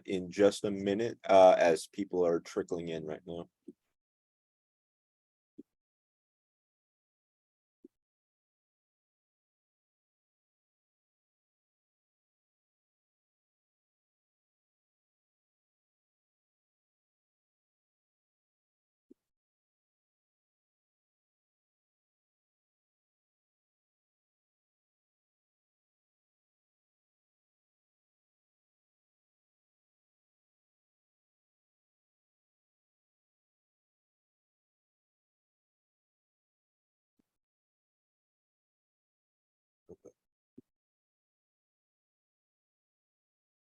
in just a minute as people are trickling in right now.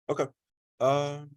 Okay. Um,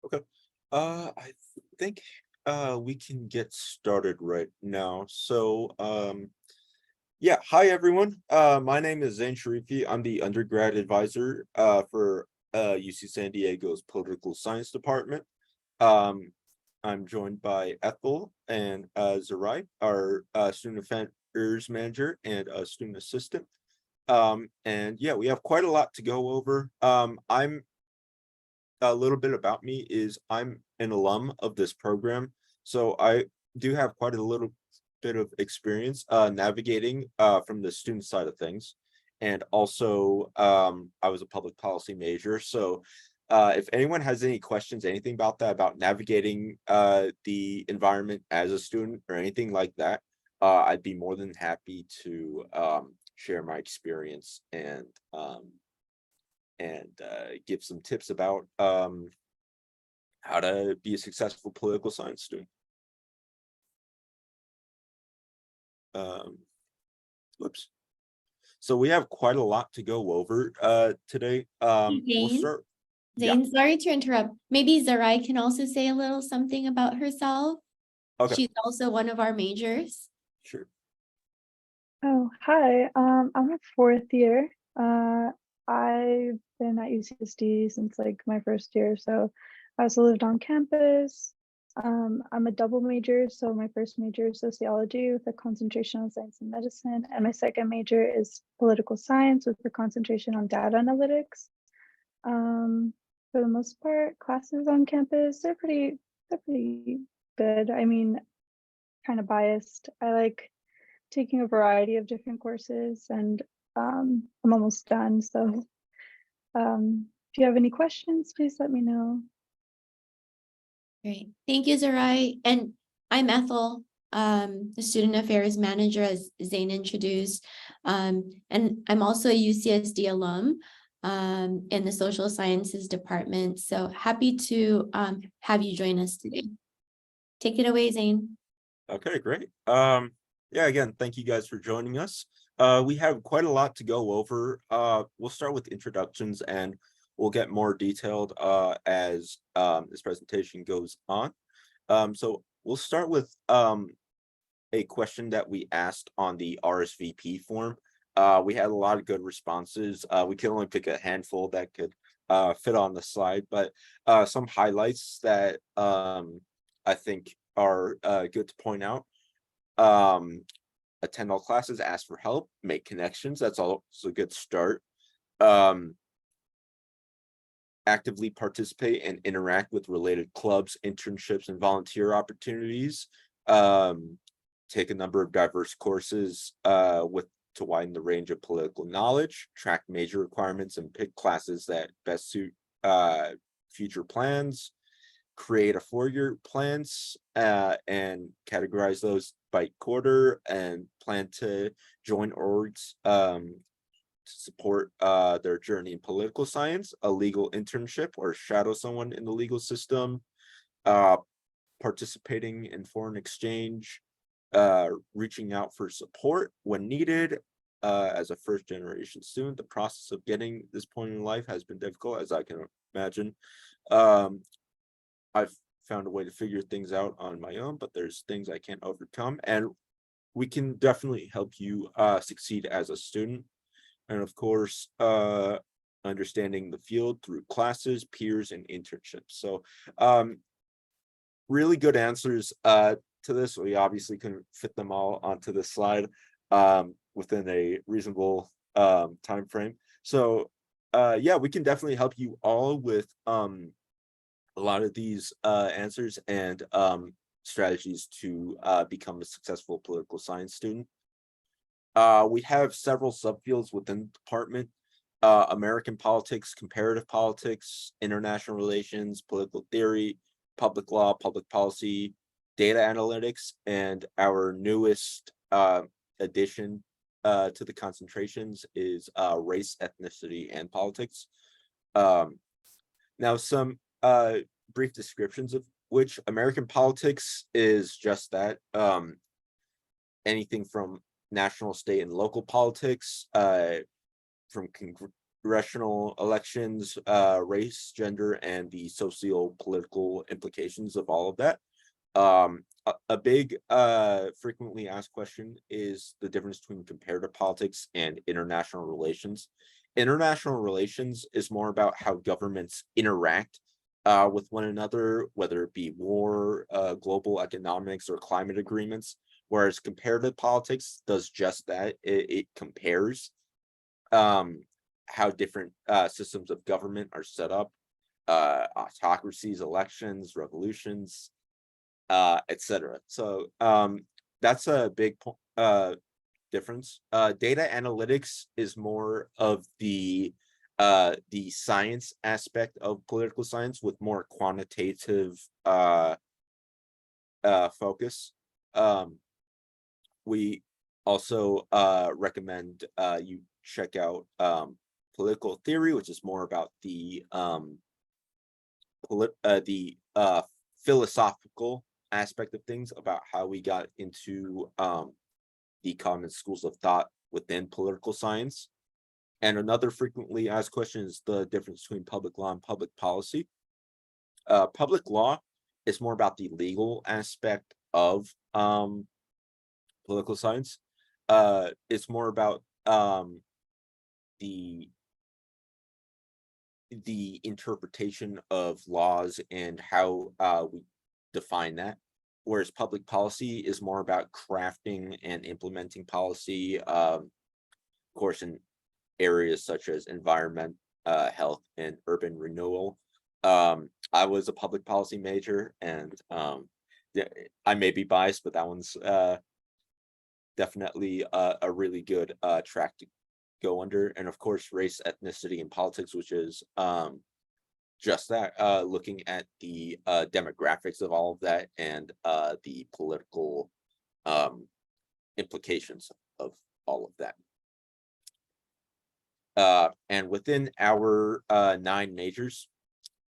okay. I think we can get started right now. So yeah, hi everyone. My name is Zain Sharifi. I'm the undergrad advisor for UC San Diego's Political Science Department. Um, I'm joined by Ethel and Zarai, our student affairs manager and student assistant. And yeah, we have quite a lot to go over. I'm a little bit about me is I'm an alum of this program, so I do have quite a little bit of experience navigating from the student side of things. And also I was a public policy major, so if anyone has any questions, anything about that, about navigating the environment as a student or anything like that, I'd be more than happy to share my experience and give some tips about how to be a successful political science student. Whoops. So we have quite a lot to go over today. We'll Zane, start. Zane, sorry to interrupt. Maybe Zarai can also say a little something about herself. Okay, She's also one of our majors. sure. Oh, hi. I'm a fourth year. I've been at UCSD since like my first year, so I also lived on campus. I'm a double major, so my first major is sociology with a concentration on science and medicine, and my second major is political science with a concentration on data analytics. For the most part, classes on campus, they're pretty good. I mean, kind of biased. I like taking a variety of different courses, and I'm almost done. So if you have any questions, please let me know. Great. Thank you, Zarai. And I'm Ethel, the student affairs manager, as Zane introduced. And I'm also a UCSD alum in the social sciences department. So happy to have you join us today. Take it away, Zane. Okay, great. Yeah, again, thank you guys for joining us. We have quite a lot to go over. We'll start with introductions and we'll get more detailed as this presentation goes on. So we'll start with a question that we asked on the RSVP form. We had a lot of good responses. We can only pick a handful that could fit on the slide, but some highlights that I think are good to point out. Attend all classes, ask for help, make connections. That's also a good start. actively participate and interact with related clubs, internships, and volunteer opportunities. Take a number of diverse courses to widen the range of political knowledge, track major requirements, and pick classes that best suit future plans. Create a 4-year plans and categorize those by quarter, and plan to join orgs to support their journey in political science, a legal internship, or shadow someone in the legal system, participating in foreign exchange, reaching out for support when needed. As a first generation student, the process of getting this point in life has been difficult, as I can imagine. I've found a way to figure things out on my own, but there's things I can't overcome, and we can definitely help you succeed as a student. And of course, understanding the field through classes, peers, and internships. So really good answers to this. We obviously couldn't fit them all onto this slide within a reasonable time frame. So yeah, we can definitely help you all with a lot of these answers and strategies to become a successful political science student. We have several subfields within the department: American politics, comparative politics, international relations, political theory, public law, public policy, data analytics, and our newest addition to the concentrations is race, ethnicity, and politics. Now, some brief descriptions of which. American politics is just that, anything from national, state, and local politics, from congressional elections, race, gender, and the socio-political implications of all of that. A big frequently asked question is the difference between comparative politics and international relations. International relations is more about how governments interact with one another, whether it be war, global economics, or climate agreements, whereas comparative politics does just that. It compares how different systems of government are set up, autocracies, elections, revolutions, etc. So that's a big difference. Data analytics is more of the science aspect of political science with more quantitative focus. We also recommend you check out political theory, which is more about the philosophical aspect of things, about how we got into the common schools of thought within political science. And another frequently asked question is the difference between public law and public policy. Public law is more about the legal aspect of political science. It's more about the interpretation of laws and how we define that, whereas public policy is more about crafting and implementing policy, of course, in areas such as environment, health, and urban renewal. I was a public policy major, and yeah, I may be biased, but that one's definitely a really good track to go under. And of course, race, ethnicity, and politics, which is just that, looking at the demographics of all of that and the political implications of all of that. And within our 9 majors,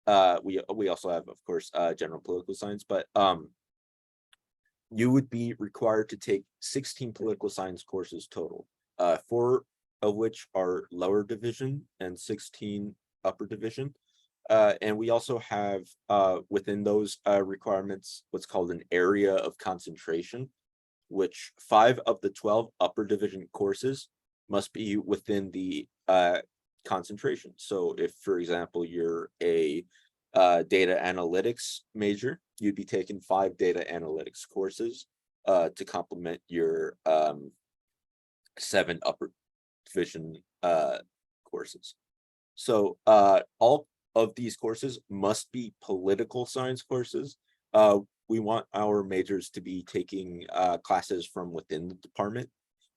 we also have, of course, general political science, but you would be required to take 16 political science courses total, 4 of which are lower division and 16 upper division. And we also have within those requirements what's called an area of concentration, which 5 of the 12 upper division courses must be within the concentration. So if, for example, you're a data analytics major, you'd be taking 5 data analytics courses to complement your 7 upper division courses. So all of these courses must be political science courses. We want our majors to be taking classes from within the department.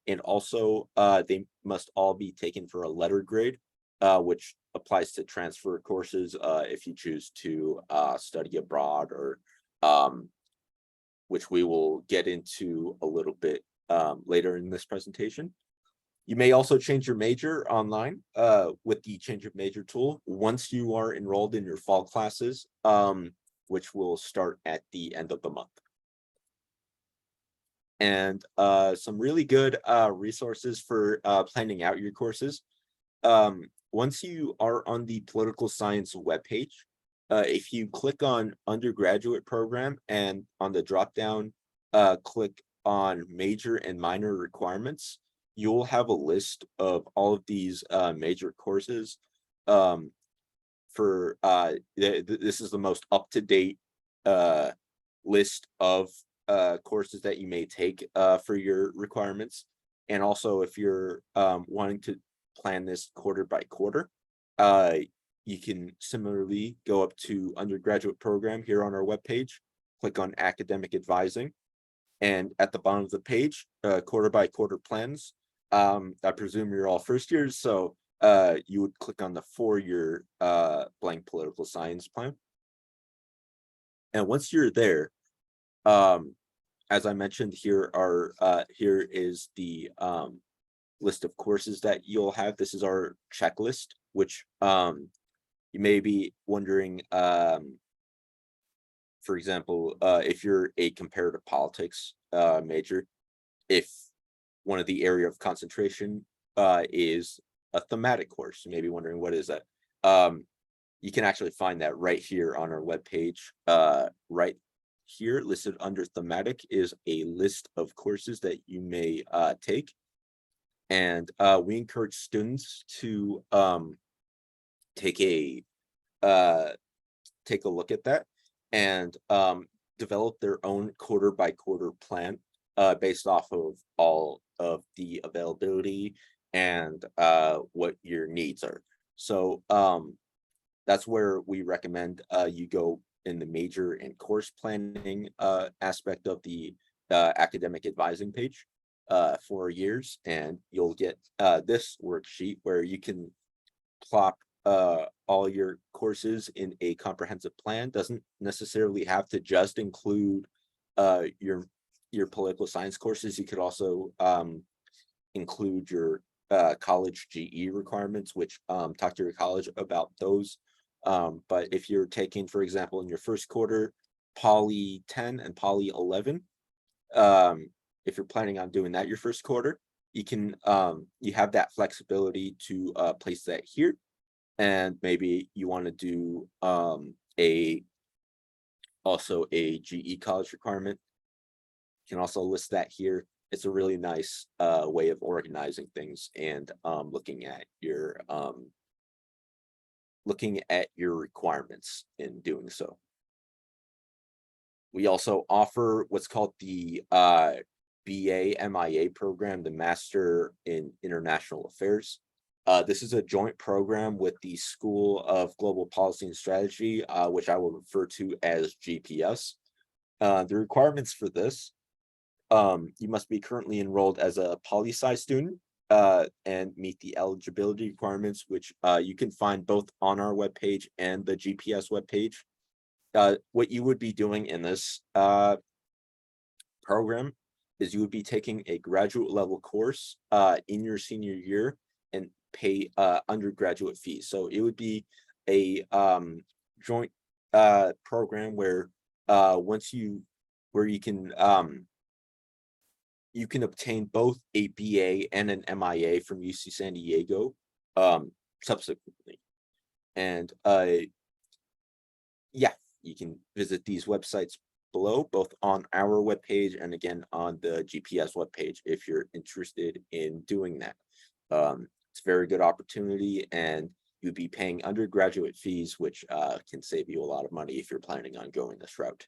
And also they must all be taken for a letter grade, which applies to transfer courses if you choose to study abroad, or which we will get into a little bit later in this presentation. You may also change your major online with the change of major tool once you are enrolled in your fall classes, which will start at the end of the month. And some really good resources for planning out your courses. Once you are on the political science webpage, if you click on undergraduate program and on the drop down, click on major and minor requirements, you'll have a list of all of these major courses. This is the most up-to-date list of courses that you may take for your requirements. And also, if you're wanting to plan this quarter by quarter, you can similarly go up to undergraduate program here on our webpage, click on academic advising, and at the bottom of the page, quarter by quarter plans. I presume you're all first years, so you would click on the 4-year blank political science plan. And once you're there, as I mentioned, here is the list of courses that you'll have. This is our checklist, which you may be wondering, for example, if you're a comparative politics major, if one of the area of concentration is a thematic course, you may be wondering, what is that? You can actually find that right here on our webpage. Right here, listed under thematic, is a list of courses that you may take. And we encourage students to take a look at that and develop their own quarter by quarter plan based off of all of the availability and what your needs are. So that's where we recommend you go in the major and course planning aspect of the academic advising page for years, and you'll get this worksheet where you can plop all your courses in a comprehensive plan. Doesn't necessarily have to just include your political science courses. You could also include your college GE requirements, which talk to your college about those. But if you're taking, for example, in your first quarter, Poly 10 and Poly 11, if you're planning on doing that your first quarter, you can you have that flexibility to place that here. And maybe you want to do also a GE college requirement. You can also list that here. It's a really nice way of organizing things and looking at your requirements in doing so. We also offer what's called the BA MIA program, the Master in International Affairs. This is a joint program with the School of Global Policy and Strategy, which I will refer to as GPS. The requirements for this, you must be currently enrolled as a poli-sci student and meet the eligibility requirements, which you can find both on our webpage and the GPS webpage. What you would be doing in this program is you would be taking a graduate level course in your senior year and pay undergraduate fees. So it would be a joint program where you can obtain both a BA and an MIA from UC San Diego subsequently. And yeah, you can visit these websites below, both on our webpage and again on the GPS webpage if you're interested in doing that. It's a very good opportunity, and you'd be paying undergraduate fees, which can save you a lot of money if you're planning on going this route.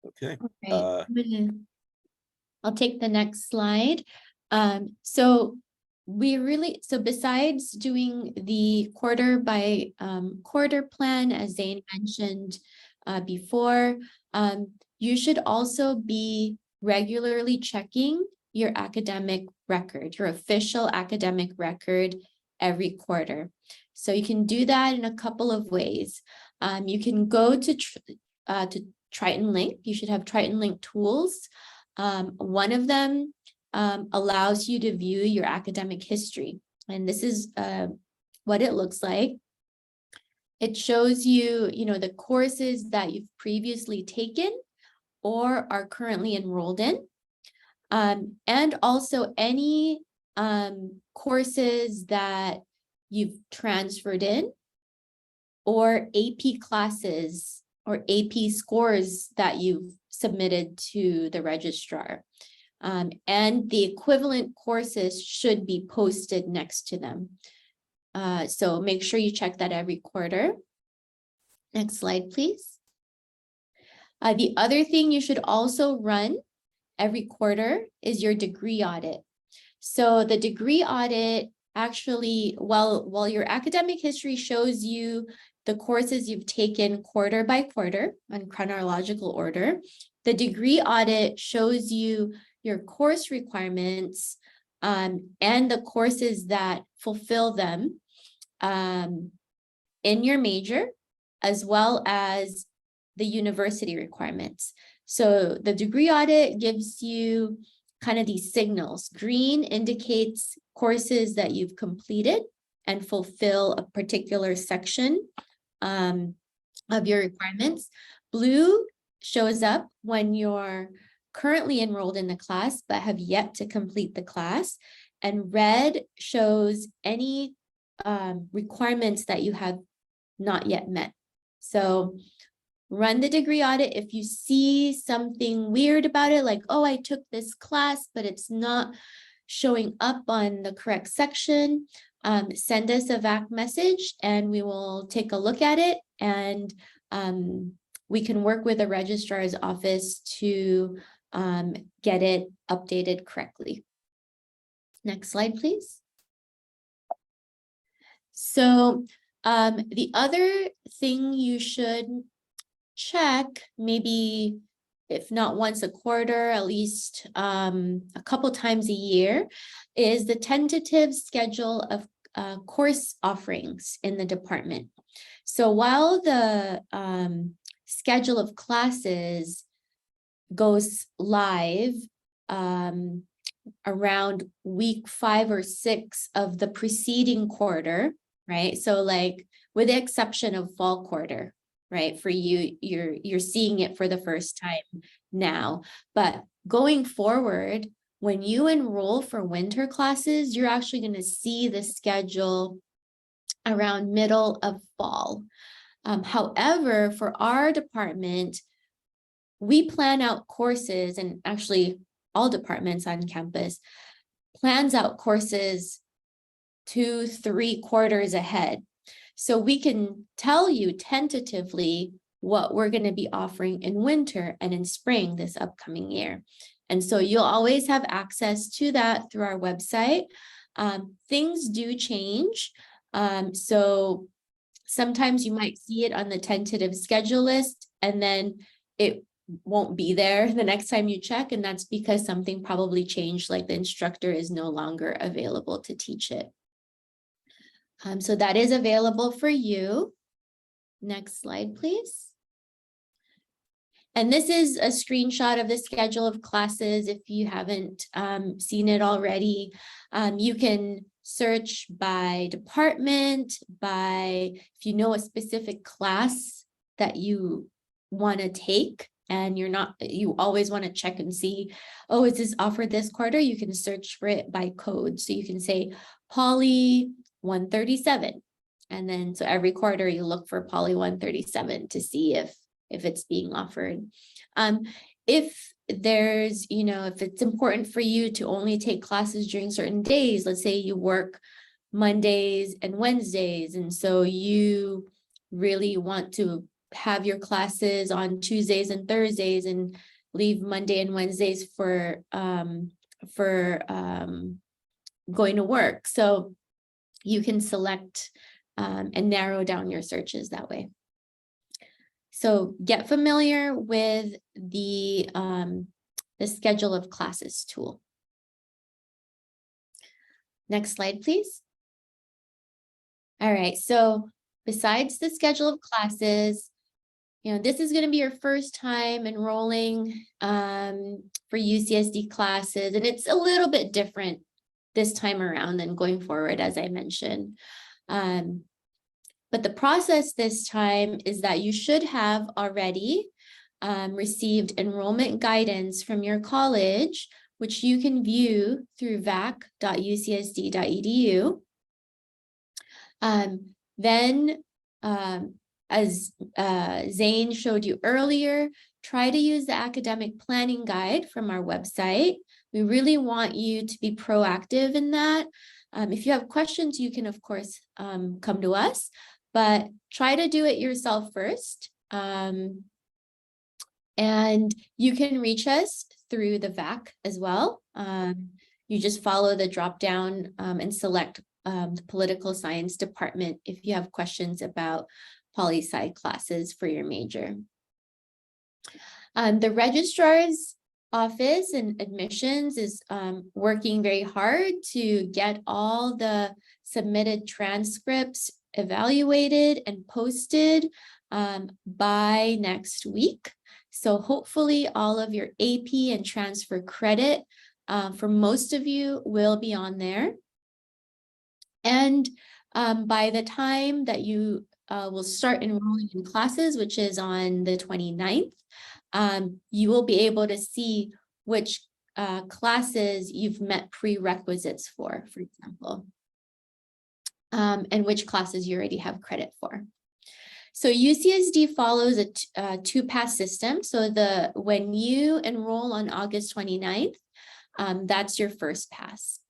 Okay. I'll take the next slide. So so besides doing the quarter by quarter plan, as Zane mentioned before, you should also be regularly checking your academic record, your official academic record every quarter. So you can do that in a couple of ways. You can go to Triton Link. You should have Triton Link tools. One of them allows you to view your academic history. And this is what it looks like. It shows you, the courses that you've previously taken or are currently enrolled in. And also any courses that you've transferred in, or AP classes or AP scores that you've submitted to the registrar. And the equivalent courses should be posted next to them. So make sure you check that every quarter. Next slide, please. The other thing you should also run every quarter is your degree audit. So the degree audit actually, while your academic history shows you the courses you've taken quarter by quarter in chronological order, the degree audit shows you your course requirements and the courses that fulfill them in your major, as well as the university requirements. So the degree audit gives you kind of these signals. Green indicates courses that you've completed and fulfill a particular section of your requirements. Blue shows up when you're currently enrolled in the class but have yet to complete the class. And red shows any requirements that you have not yet met. So run the degree audit. If you see something weird about it, like, oh, I took this class, but it's not showing up on the correct section, send us a VAC message and we will take a look at it, and we can work with the registrar's office to get it updated correctly. Next slide, please. So the other thing you should check, maybe if not once a quarter, at least a couple times a year, is the tentative schedule of course offerings in the department. So while the schedule of classes goes live around week 5 or 6 of the preceding quarter, right? So like with the exception of fall quarter, right? For you, you're seeing it for the first time now. But going forward, when you enroll for winter classes, you're actually going to see the schedule around middle of fall. However, for our department, we plan out courses, and actually all departments on campus plans out courses 2-3 quarters ahead. So we can tell you tentatively what we're going to be offering in winter and in spring this upcoming year. And so you'll always have access to that through our website. Things do change. So sometimes you might see it on the tentative schedule list and then it won't be there the next time you check. And that's because something probably changed, like the instructor is no longer available to teach it. So that is available for you. Next slide, please. And this is a screenshot of the schedule of classes. If you haven't seen it already, you can search by department, if you know a specific class that you want to take, and you always want to check and see, oh, is this offered this quarter? You can search for it by code. So you can say Poly 137. And then so every quarter you look for Poly 137 to see if it's being offered. If there's, if it's important for you to only take classes during certain days, let's say you work Mondays and Wednesdays, and so you really want to have your classes on Tuesdays and Thursdays and leave Monday and Wednesdays for going to work. So you can select and narrow down your searches that way. So get familiar with the schedule of classes tool. Next slide, please. All right, so besides the schedule of classes, this is going to be your first time enrolling for UCSD classes, and it's a little bit different this time around than going forward, as I mentioned. But the process this time is that you should have already received enrollment guidance from your college, which you can view through vac.ucsd.edu. Then, as Zane showed you earlier, try to use the academic planning guide from our website. We really want you to be proactive in that. If you have questions, you can, of course, come to us, but try to do it yourself first. And you can reach us through the VAC as well. You just follow the drop down and select the Political Science Department if you have questions about poli-sci classes for your major. The registrar's office and admissions is working very hard to get all the submitted transcripts evaluated and posted by next week. So hopefully all of your AP and transfer credit for most of you will be on there. And by the time that you will start enrolling in classes, which is on the 29th, you will be able to see which classes you've met prerequisites for example, and which classes you already have credit for. So UCSD follows a two-pass system. So when you enroll on August 29th, that's your first pass.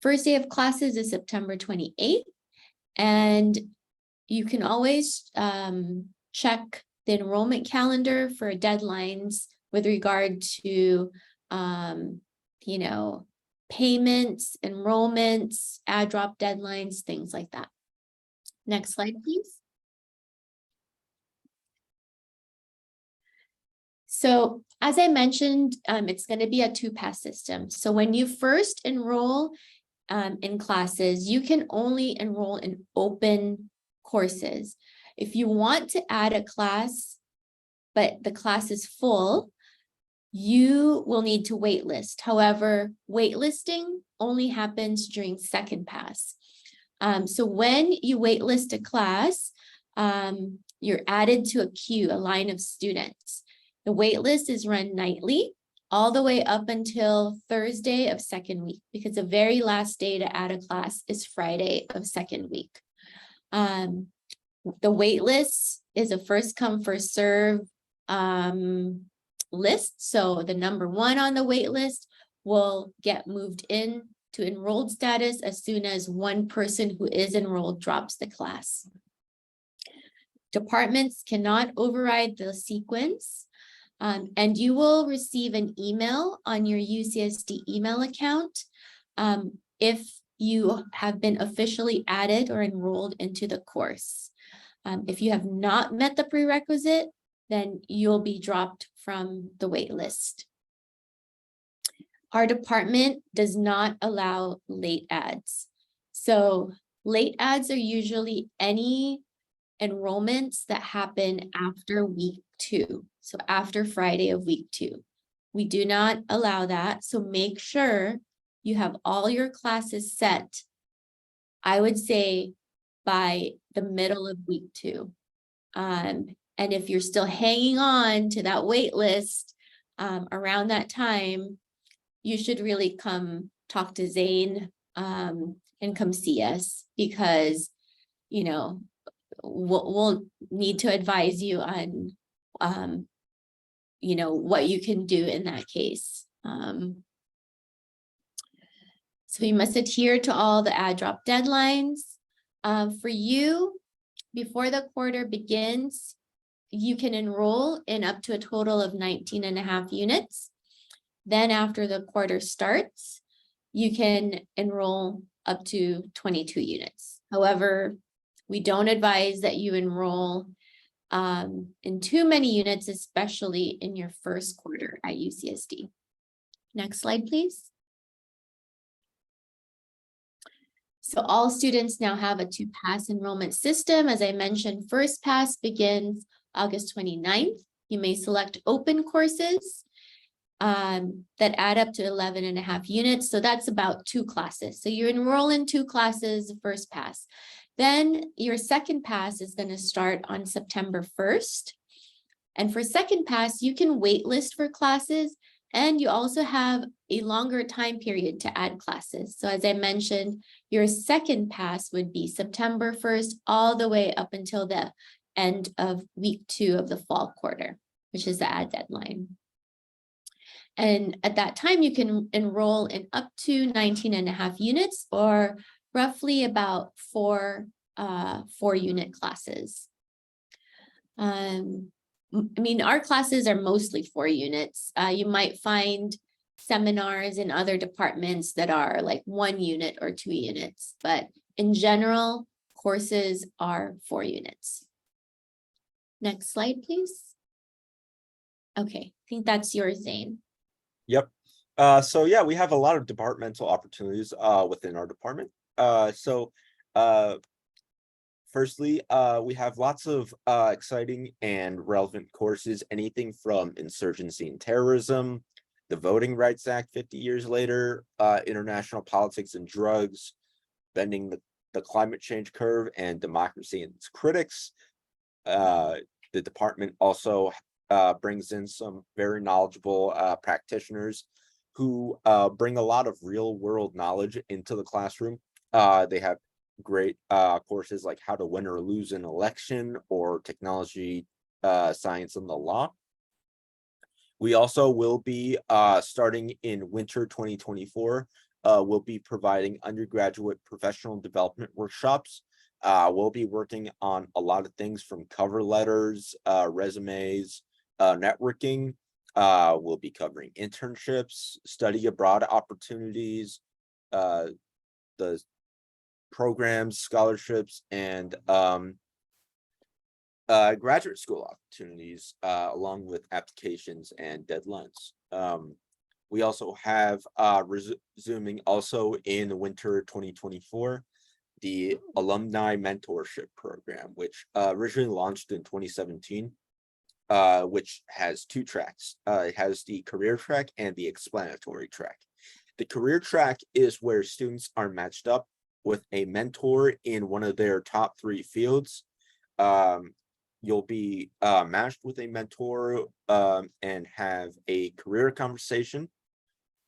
First day of classes is September 28th, and you can always check the enrollment calendar for deadlines with regard to, payments, enrollments, add drop deadlines, things like that. Next slide, please. So as I mentioned, it's going to be a two-pass system. So when you first enroll in classes, you can only enroll in open courses. If you want to add a class, but the class is full, you will need to waitlist. However, waitlisting only happens during second pass. So when you waitlist a class, you're added to a queue, a line of students. The waitlist is run nightly, all the way up until Thursday of second week, because the very last day to add a class is Friday of second week. The waitlist is a first come, first serve list. So the number one on the waitlist will get moved in to enrolled status as soon as one person who is enrolled drops the class. Departments cannot override the sequence, and you will receive an email on your UCSD email account if you have been officially added or enrolled into the course. If you have not met the prerequisite, then you'll be dropped from the wait list. Our department does not allow late adds. So late adds are usually any enrollments that happen after week 2. So after Friday of week 2. We do not allow that. So make sure you have all your classes set, I would say, by the middle of week 2. And if you're still hanging on to that wait list around that time, you should really come talk to Zane and come see us, because, we'll need to advise you on, what you can do in that case. So you must adhere to all the add drop deadlines. For you, before the quarter begins, you can enroll in up to a total of 19.5 units. Then after the quarter starts, you can enroll up to 22 units. However, we don't advise that you enroll in too many units, especially in your first quarter at UCSD. Next slide, please. So all students now have a two-pass enrollment system. As I mentioned, first pass begins August 29th. You may select open courses that add up to 11.5 units. So that's about 2 classes. So you enroll in 2 classes, first pass. Then your second pass is going to start on September 1st. And for second pass, you can wait list for classes, and you also have a longer time period to add classes. So as I mentioned, your second pass would be September 1st all the way up until the end of week 2 of the fall quarter, which is the add deadline. And at that time, you can enroll in up to 19.5 units, or roughly about 4 unit classes. I mean, our classes are mostly 4 units. You might find seminars in other departments that are like 1 unit or 2 units, but in general, courses are 4 units. Next slide, please. Okay, I think that's yours, Zane. Yep. So yeah, we have a lot of departmental opportunities within our department. Firstly, we have lots of exciting and relevant courses, anything from insurgency and terrorism, the Voting Rights Act 50 years later, international politics and drugs, bending the climate change curve, and democracy and its critics. The department also brings in some very knowledgeable practitioners who bring a lot of real world knowledge into the classroom. They have great courses like how to win or lose an election, or technology, science, and the law. We also will be starting in winter 2024. We'll be providing undergraduate professional development workshops. We'll be working on a lot of things from cover letters, resumes, networking. We'll be covering internships, study abroad opportunities, the programs, scholarships, and graduate school opportunities, along with applications and deadlines. We also have resuming also in winter 2024, the Alumni Mentorship Program, which originally launched in 2017, which has 2 tracks. It has the career track and the explanatory track. The career track is where students are matched up with a mentor in one of their top 3 fields. You'll be matched with a mentor and have a career conversation,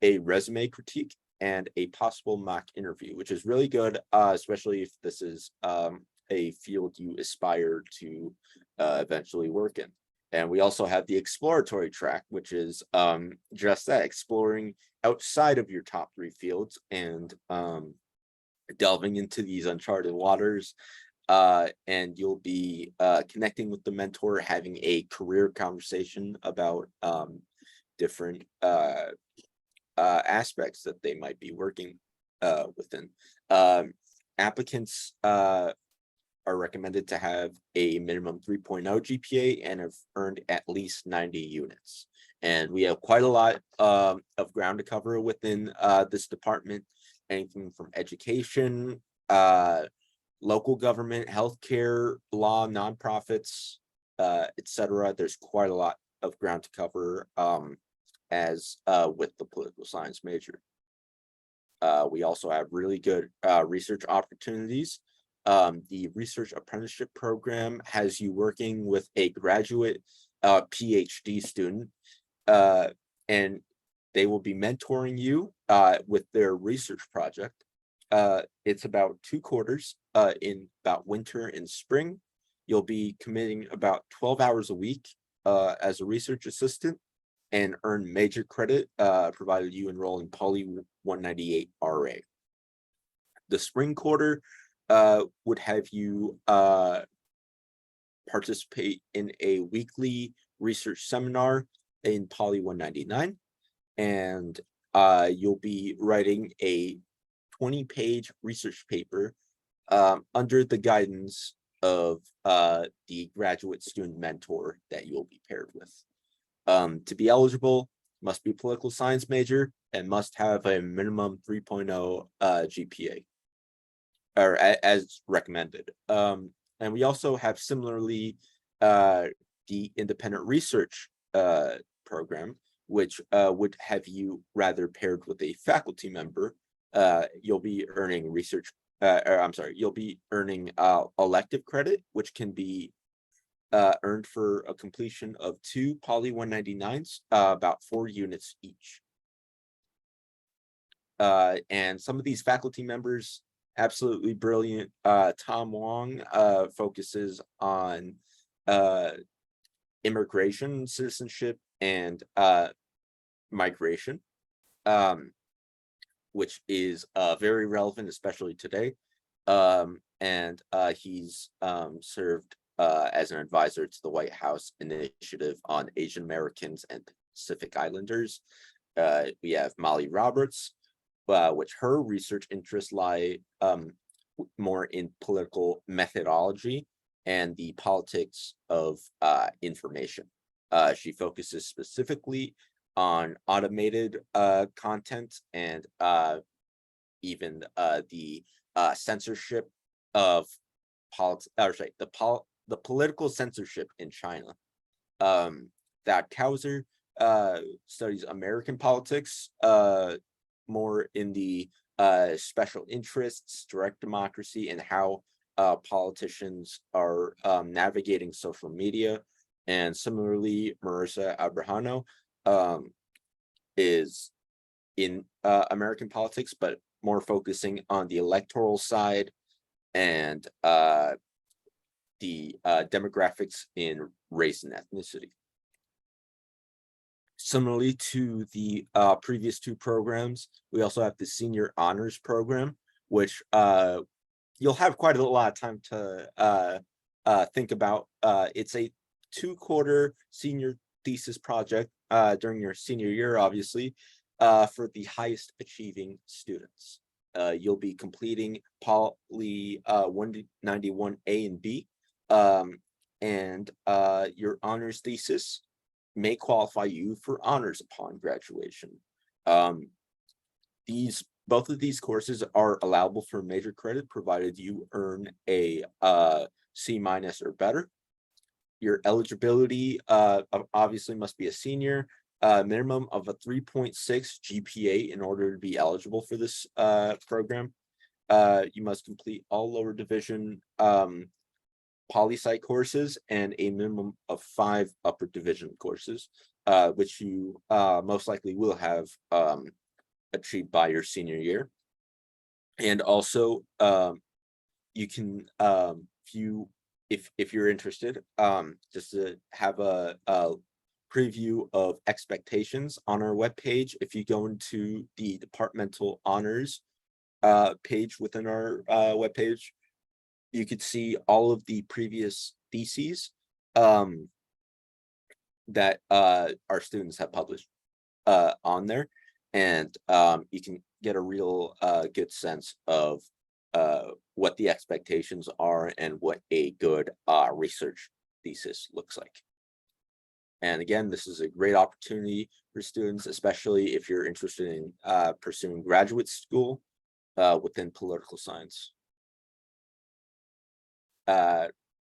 a resume critique, and a possible mock interview, which is really good, especially if this is a field you aspire to eventually work in. And we also have the exploratory track, which is just that, exploring outside of your top 3 fields and delving into these uncharted waters. And you'll be connecting with the mentor, having a career conversation about different aspects that they might be working within. Applicants are recommended to have a minimum 3.0 GPA and have earned at least 90 units. And we have quite a lot of ground to cover within this department, anything from education, local government, healthcare, law, nonprofits, etc. There's quite a lot of ground to cover as with the political science major. We also have really good research opportunities. The research apprenticeship program has you working with a graduate PhD student, and they will be mentoring you with their research project. It's about 2 quarters in about winter and spring. You'll be committing about 12 hours a week as a research assistant and earn major credit provided you enroll in Poly 198 RA. The spring quarter would have you participate in a weekly research seminar in Poly 199, and you'll be writing a 20-page research paper under the guidance of the graduate student mentor that you'll be paired with. To be eligible, must be a political science major and must have a minimum 3.0 GPA, or as recommended. And we also have similarly the independent research program, which would have you rather paired with a faculty member. You'll be earning you'll be earning elective credit, which can be earned for a completion of 2 Poly 199s, about 4 units each. And some of these faculty members, absolutely brilliant. Tom Wong focuses on immigration, citizenship, and migration, which is very relevant, especially today. And he's served as an advisor to the White House Initiative on Asian Americans and Pacific Islanders. We have Molly Roberts, which her research interests lie more in political methodology and the politics of information. She focuses specifically on automated content and even the censorship of the political censorship in China. That Kauser studies American politics, more in the special interests, direct democracy, and how politicians are navigating social media. And similarly, Marissa Abrahano is in American politics, but more focusing on the electoral side and the demographics in race and ethnicity. Similarly to the previous 2 programs, we also have the Senior Honors Program, which you'll have quite a lot of time to think about. It's a 2-quarter senior thesis project during your senior year, obviously, for the highest achieving students. You'll be completing Poly 191A and B, and your honors thesis may qualify you for honors upon graduation. Both of these courses are allowable for major credit, provided you earn a C- or better. Your eligibility obviously must be a senior, minimum of a 3.6 GPA in order to be eligible for this program. You must complete all lower division poli-sci courses and a minimum of 5 upper division courses, which you most likely will have achieved by your senior year. And also, you can if you're interested, just to have a preview of expectations on our webpage. If you go into the departmental honors page within our webpage, you could see all of the previous theses that our students have published on there, and you can get a real good sense of what the expectations are and what a good research thesis looks like. And again, this is a great opportunity for students, especially if you're interested in pursuing graduate school within political science.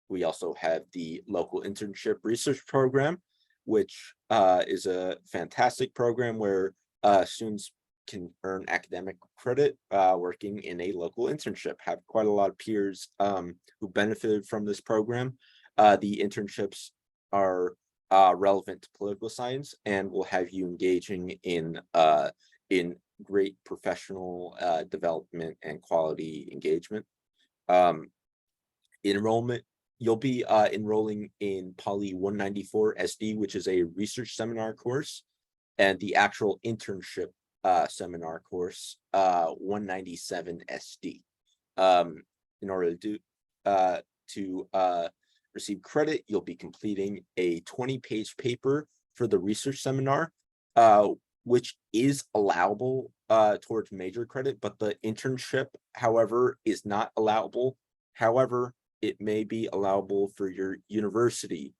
We also have the local internship research program, which is a fantastic program where students can earn academic credit working in a local internship. Have quite a lot of peers who benefited from this program. The internships are relevant to political science and will have you engaging in great professional development and quality engagement. Enrollment, you'll be enrolling in Poly 194 SD, which is a research seminar course, and the actual internship seminar course 197 SD. In order to receive credit, you'll be completing a 20-page paper for the research seminar, which is allowable towards major credit, but the internship, however, is not allowable. However, it may be allowable for your university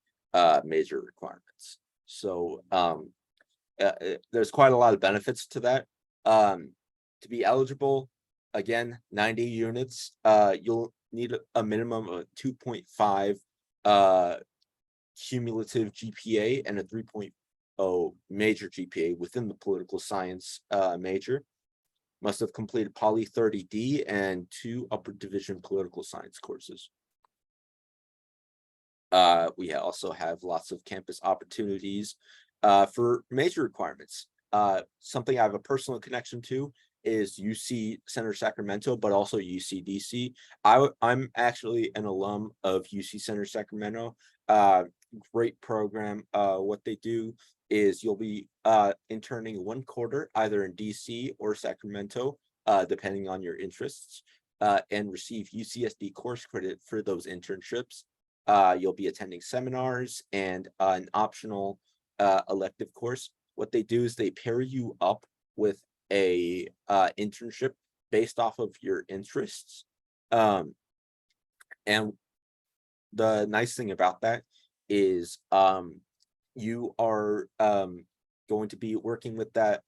major requirements. So there's quite a lot of benefits to that. To be eligible, again, 90 units, you'll need a minimum of 2.5 cumulative GPA and a 3.0 major GPA within the political science major. Must have completed Poly 30D and 2 upper division political science courses. We also have lots of campus opportunities for major requirements. Something I have a personal connection to is UC Center Sacramento, but also UCDC. I'm actually an alum of UC Center Sacramento. Great program. What they do is you'll be interning 1 quarter either in DC or Sacramento, depending on your interests, and receive UCSD course credit for those internships. You'll be attending seminars and an optional elective course. What they do is they pair you up with a internship based off of your interests. And the nice thing about that is you are going to be working with that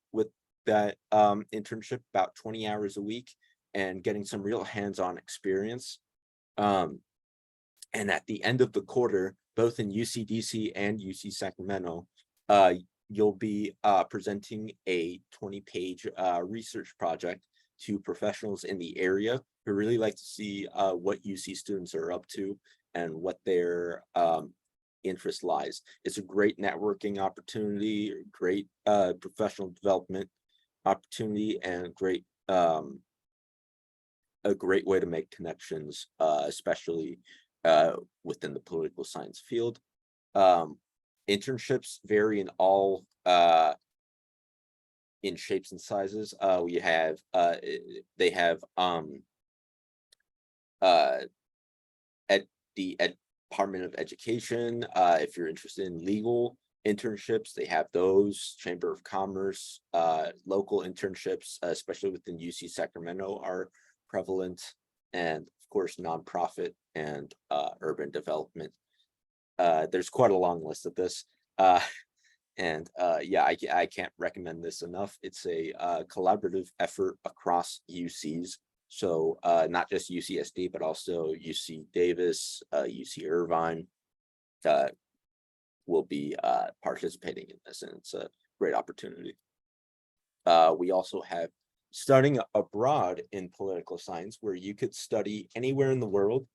internship about 20 hours a week and getting some real hands-on experience. And at the end of the quarter, both in UCDC and UC Sacramento, you'll be presenting a 20-page research project to professionals in the area who really like to see what UC students are up to and what their interest lies. It's a great networking opportunity, great professional development opportunity, and a great way to make connections, especially within the political science field. Internships vary in all in shapes and sizes. We have they have at the Department of Education, if you're interested in legal internships, they have those. Chamber of Commerce, local internships, especially within UC Sacramento, are prevalent, and of course nonprofit and urban development. There's quite a long list of this, and yeah, I can't recommend this enough. It's a collaborative effort across UCs, so not just UCSD but also UC Davis, UC Irvine will be participating in this, and it's a great opportunity. We also have studying abroad in political science, where you could study anywhere in the world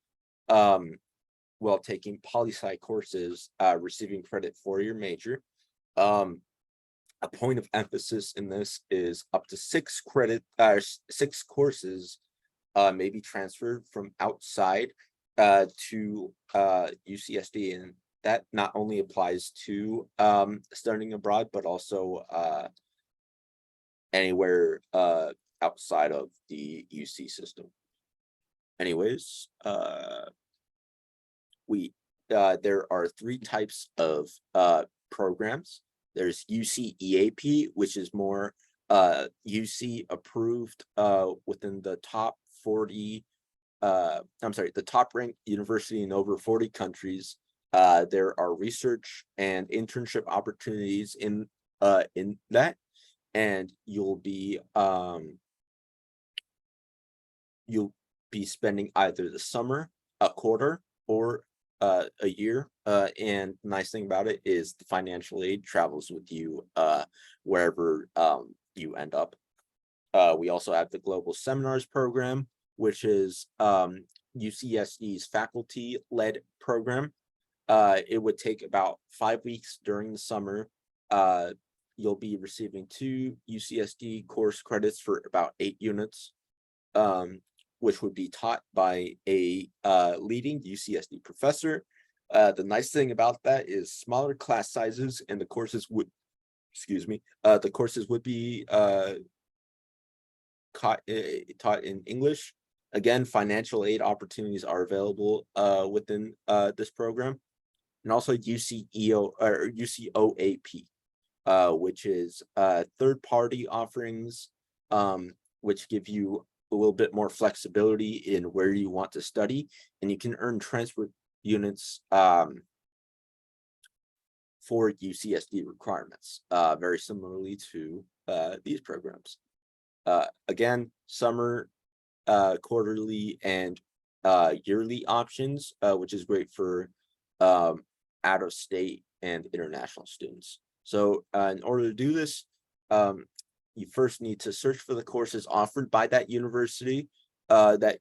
while taking poli-sci courses, receiving credit for your major. A point of emphasis in this is up to 6 courses may be transferred from outside to UCSD, and that not only applies to studying abroad, but also anywhere outside of the UC system. Anyways, there are 3 types of programs. There's UC EAP, which is more UC approved within the top 40, the top ranked university in over 40 countries. There are research and internship opportunities in that, and you'll be spending either the summer, a quarter, or a year. And the nice thing about it is the financial aid travels with you wherever you end up. We also have the Global Seminars Program, which is UCSD's faculty-led program. It would take about 5 weeks during the summer. You'll be receiving 2 UCSD course credits for about 8 units, which would be taught by a leading UCSD professor. The nice thing about that is smaller class sizes, and the courses would, be taught in English. Again, financial aid opportunities are available within this program, and also UCOAP. which is third-party offerings, which give you a little bit more flexibility in where you want to study, and you can earn transfer units for UCSD requirements, very similarly to these programs. Again, summer, quarterly, and yearly options, which is great for out-of-state and international students. So in order to do this, you first need to search for the courses offered by that university that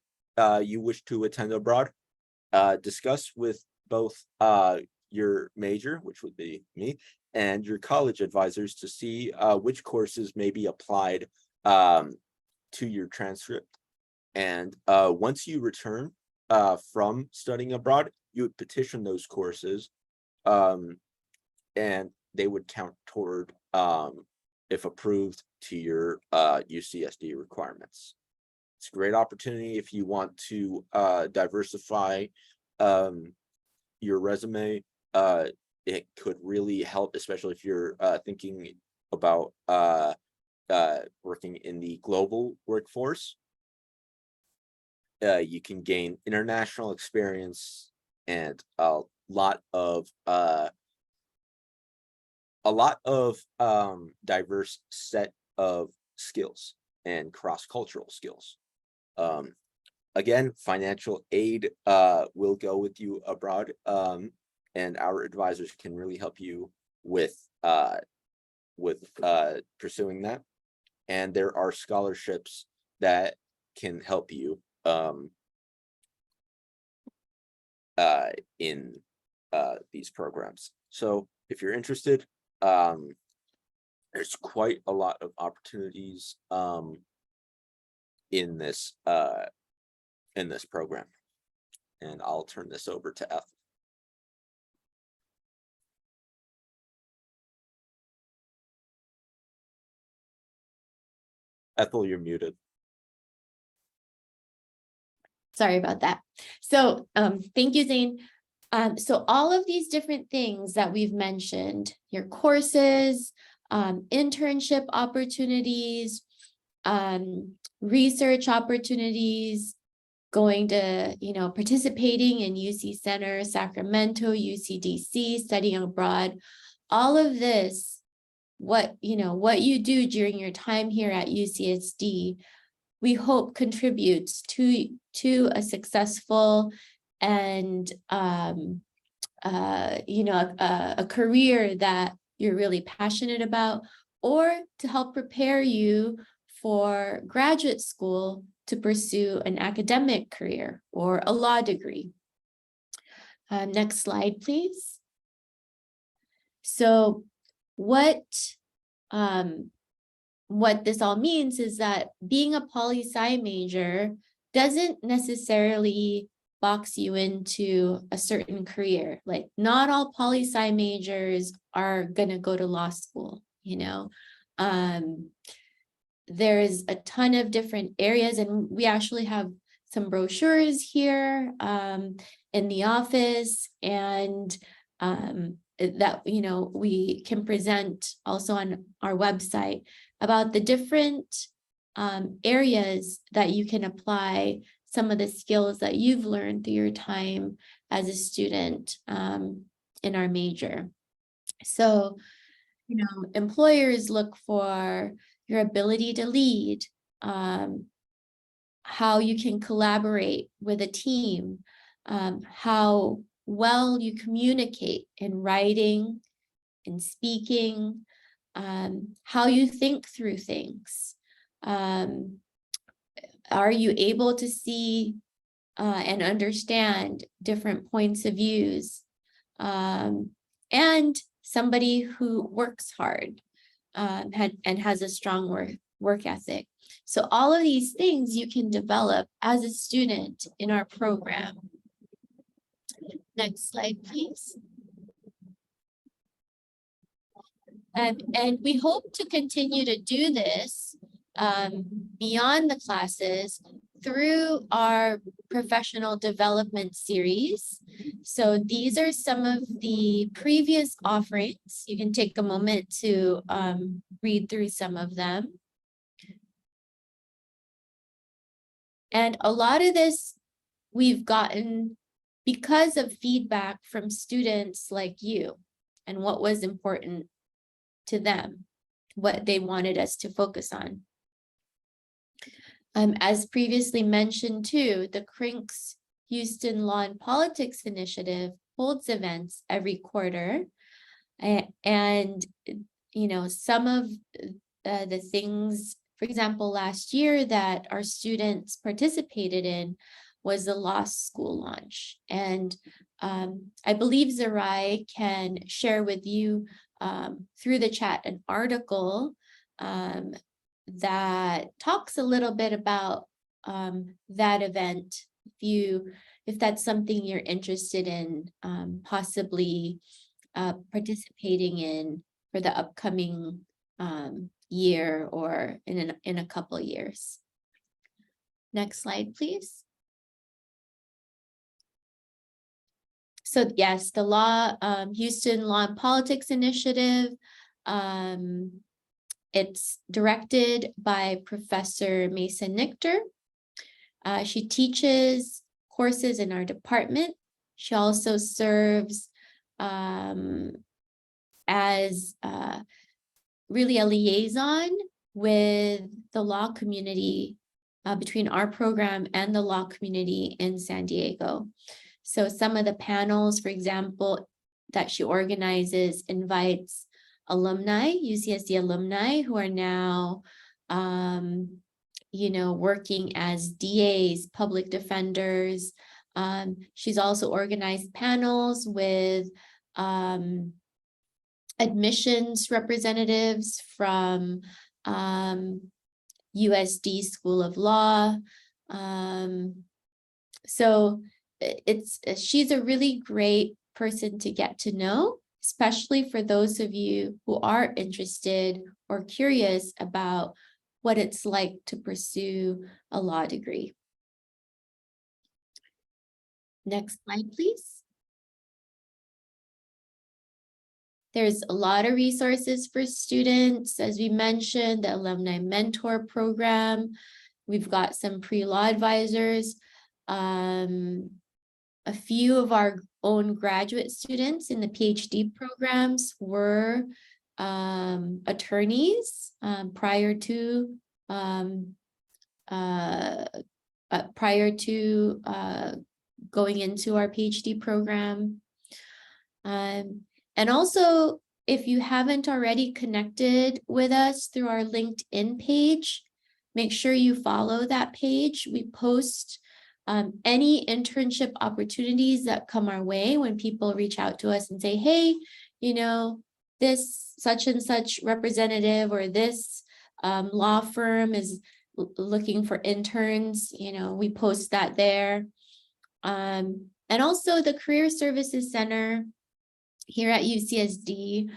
you wish to attend abroad. Discuss with both your major, which would be me, and your college advisors to see which courses may be applied to your transcript. And once you return from studying abroad, you would petition those courses, and they would count toward, if approved, to your UCSD requirements. It's a great opportunity if you want to diversify your resume. It could really help, especially if you're thinking about working in the global workforce. You can gain international experience and a lot of diverse set of skills and cross-cultural skills. Again, financial aid will go with you abroad, and our advisors can really help you with pursuing that. And there are scholarships that can help you in these programs. So if you're interested, there's quite a lot of opportunities in this program. And I'll turn this over to Ethel. Ethel, you're muted. Sorry about that. So thank you, Zane. So all of these different things that we've mentioned, your courses, internship opportunities, research opportunities, going to, participating in UC Center, Sacramento, UCDC, studying abroad, all of this, what you do during your time here at UCSD, we hope contributes to a successful and a career that you're really passionate about, or to help prepare you for graduate school to pursue an academic career or a law degree. Next slide, please. So what this all means is that being a poli-sci major doesn't necessarily box you into a certain career. Like, not all poli-sci majors are gonna go to law school, There's a ton of different areas, and we actually have some brochures here in the office, and that we can present also on our website about the different areas that you can apply some of the skills that you've learned through your time as a student in our major. So, employers look for your ability to lead, how you can collaborate with a team, how well you communicate in writing, in speaking, how you think through things. Are you able to see and understand different points of views? And somebody who works hard and has a strong work ethic. So all of these things you can develop as a student in our program. Next slide, please. And we hope to continue to do this beyond the classes through our professional development series. So these are some of the previous offerings. You can take a moment to read through some of them. And a lot of this we've gotten because of feedback from students like you and what was important to them, what they wanted us to focus on. As previously mentioned too, the CRINCS Houston Law and Politics Initiative holds events every quarter. And, you know, some of the things, for example, last year that our students participated in was the law school launch. And I believe Zerai can share with you through the chat an article that talks a little bit about that event. If that's something you're interested in, possibly participating in for the upcoming year or in a couple of years. Next slide, please. So yes, the Houston Law and Politics Initiative, it's directed by Professor Mason Nichter. She teaches courses in our department. She also serves as really a liaison with the law community between our program and the law community in San Diego. So some of the panels, for example, that she organizes invites alumni, UCSD alumni who are now, you know, working as DAs, public defenders. She's also organized panels with admissions representatives from USD School of Law. So she's a really great person to get to know, especially for those of you who are interested or curious about what it's like to pursue a law degree. Next slide, please. There's a lot of resources for students. As we mentioned, the Alumni Mentor Program. We've got some pre-law advisors. A few of our own graduate students in the PhD programs were attorneys prior to going into our PhD program. And also, if you haven't already connected with us through our LinkedIn page, make sure you follow that page. We post any internship opportunities that come our way when people reach out to us and say, hey, you know, this such and such representative or this law firm is looking for interns, you know, we post that there. And also the Career Services Center here at UCSD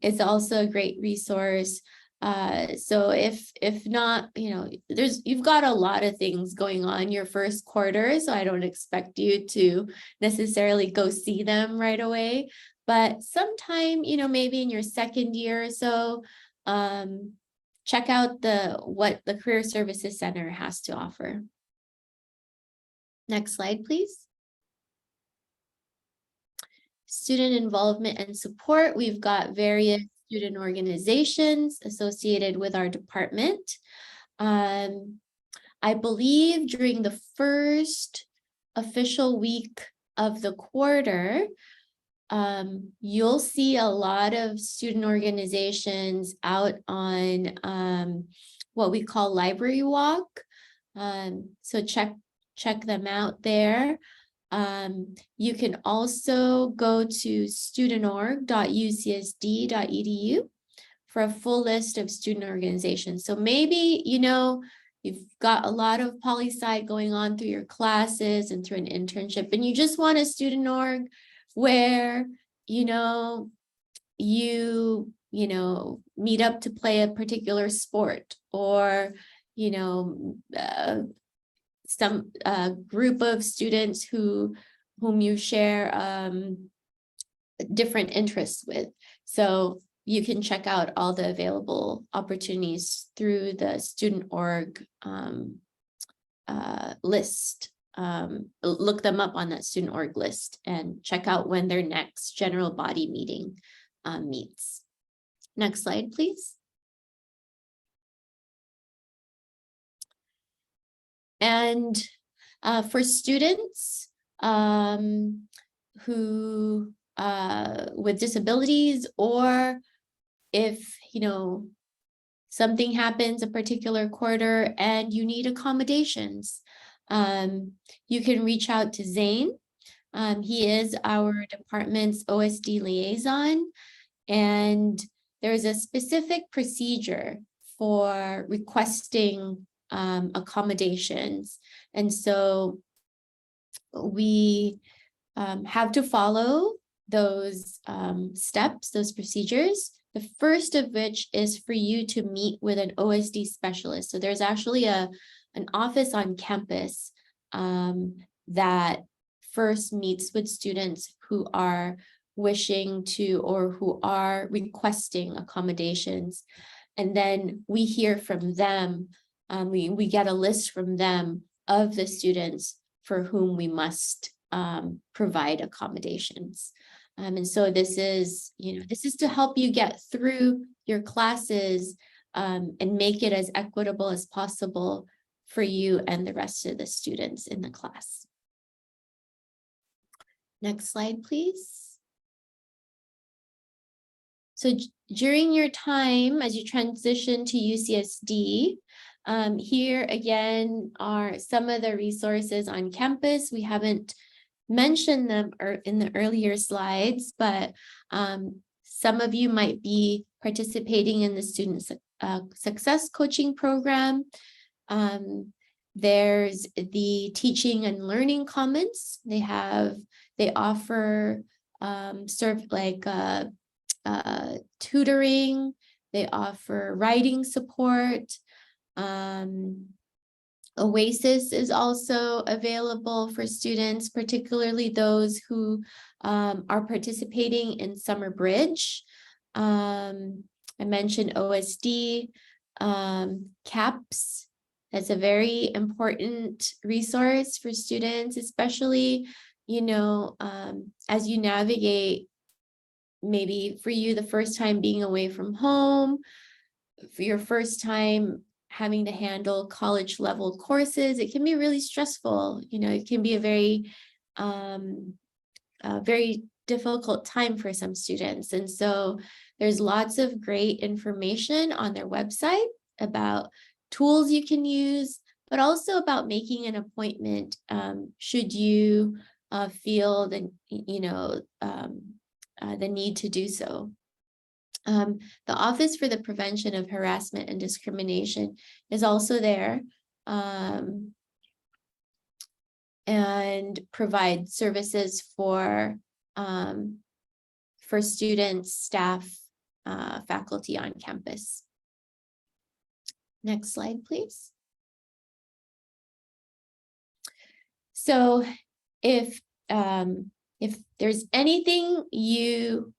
is also a great resource. So if not, you know, you've got a lot of things going on your first quarter, so I don't expect you to necessarily go see them right away, but sometime, you know, maybe in your second year or so, check out what the Career Services Center has to offer. Next slide, please. Student involvement and support. We've got various student organizations associated with our department. I believe during the first official week of the quarter, you'll see a lot of student organizations out on what we call library walk. So check them out there. You can also go to studentorg.ucsd.edu for a full list of student organizations. So maybe, you know, you've got a lot of poli-sci going on through your classes and through an internship, and you just want a student org where, you know, you meet up to play a particular sport, or, you know, some group of students whom you share different interests with. So you can check out all the available opportunities through the student org list. Look them up on that student org list and check out when their next general body meeting meets. Next slide, please. And for students who with disabilities, or if something happens a particular quarter and you need accommodations, you can reach out to Zane. He is our department's OSD liaison, and there's a specific procedure for requesting accommodations. And so we have to follow those steps, those procedures. The first of which is for you to meet with an OSD specialist. So there's actually an office on campus that first meets with students who are wishing to or who are requesting accommodations. And then we hear from them, we get a list from them of the students for whom we must provide accommodations. And so this is to help you get through your classes and make it as equitable as possible for you and the rest of the students in the class. Next slide, please. So during your time as you transition to UCSD, here again are some of the resources on campus. We haven't mentioned them in the earlier slides, but some of you might be participating in the Student Success Coaching Program. There's the Teaching and Learning Commons. They offer tutoring. They offer writing support. Oasis is also available for students, particularly those who are participating in Summer Bridge. I mentioned OSD, CAPS. That's a very important resource for students, especially, as you navigate, maybe for you, the first time being away from home, for your first time having to handle college level courses. It can be really stressful. It can be a very difficult time for some students. And so there's lots of great information on their website about tools you can use, but also about making an appointment should you feel the need to do so. The Office for the Prevention of Harassment and Discrimination is also there and provides services for students, staff, faculty on campus. Next slide, please. So if there's anything you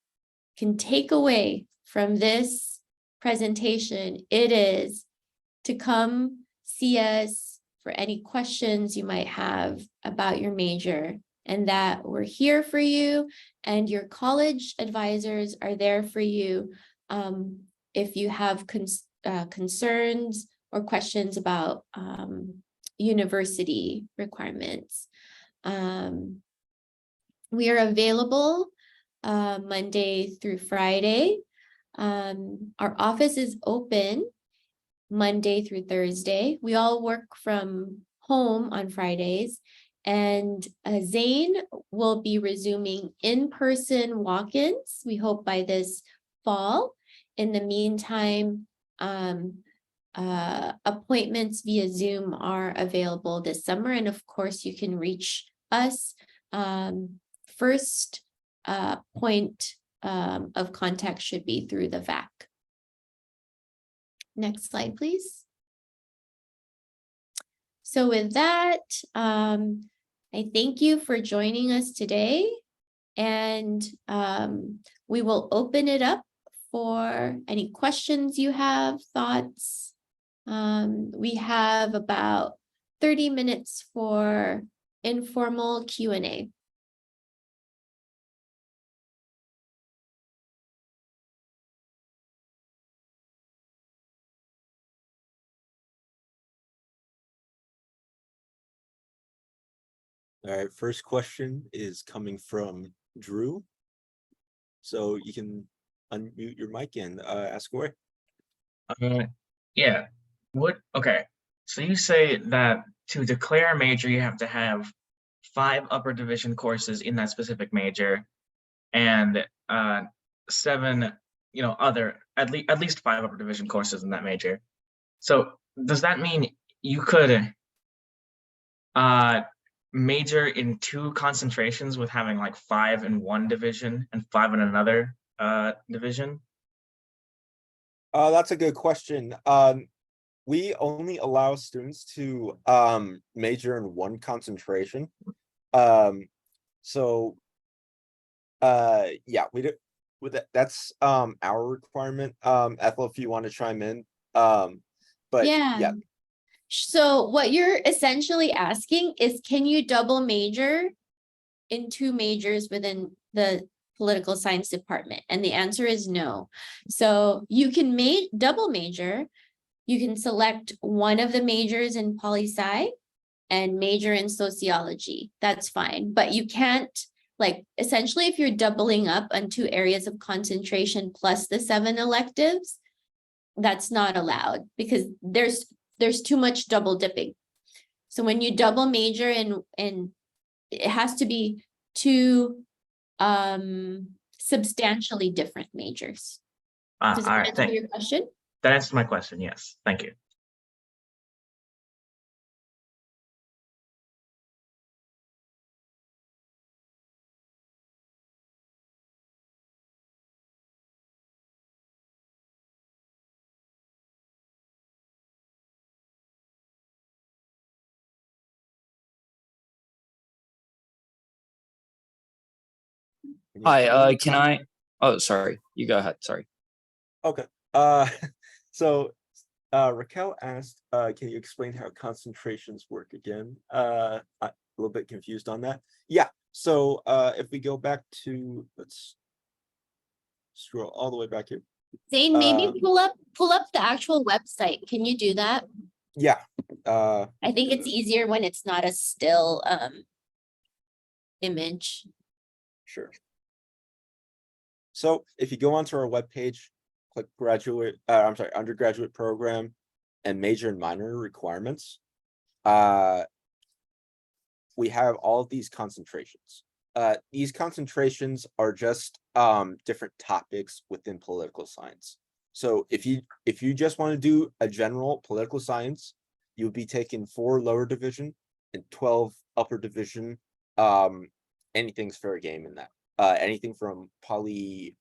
can take away from this presentation, it is to come see us for any questions you might have about your major, and that we're here for you and your college advisors are there for you if you have concerns or questions about university requirements. We are available Monday through Friday. Our office is open Monday through Thursday. We all work from home on Fridays, and Zane will be resuming in-person walk-ins, we hope by this fall. In the meantime, appointments via Zoom are available this summer, and of course you can reach us. First point of contact should be through the VAC. Next slide, please. So with that, I thank you for joining us today. And we will open it up for any questions you have, thoughts. We have about 30 minutes for informal Q&A. All right, first question is coming from Drew. So you can unmute your mic and ask away. Yeah. Okay. So you say that to declare a major, you have to have 5 upper division courses in that specific major, and 7, at least 5 upper division courses in that major. So does that mean you could major in 2 concentrations with having like 5 in one division and 5 in another division? That's a good question. We only allow students to major in one concentration. So yeah, we do with that. That's our requirement. Ethel, if you want to chime in. But yeah. So what you're essentially asking is, can you double major in 2 majors within the political science department? And the answer is no. So you can double major. You can select one of the majors in poli-sci and major in sociology. That's fine. But you can't, like, essentially, if you're doubling up on 2 areas of concentration plus the 7 electives, that's not allowed because there's too much double dipping. So when you double major in it has to be 2 substantially different majors. Does All that right, answer your question? that answers my question. Yes, thank you. Hi, can I? Oh, sorry. You go ahead. Sorry. Okay. So Raquel asked, can you explain how concentrations work again? I'm a little bit confused on that. Yeah. So if we go back to, let's scroll all the way back here. Zane, maybe pull up the actual website. Can you do that? Yeah. I think it's easier when it's not a still image. Sure. So if you go onto our webpage, click undergraduate program and major and minor requirements, we have all of these concentrations. These concentrations are just different topics within political science. So if you just want to do a general political science, you'll be taking 4 lower division and 12 upper division. Anything's fair game in that. Anything from poly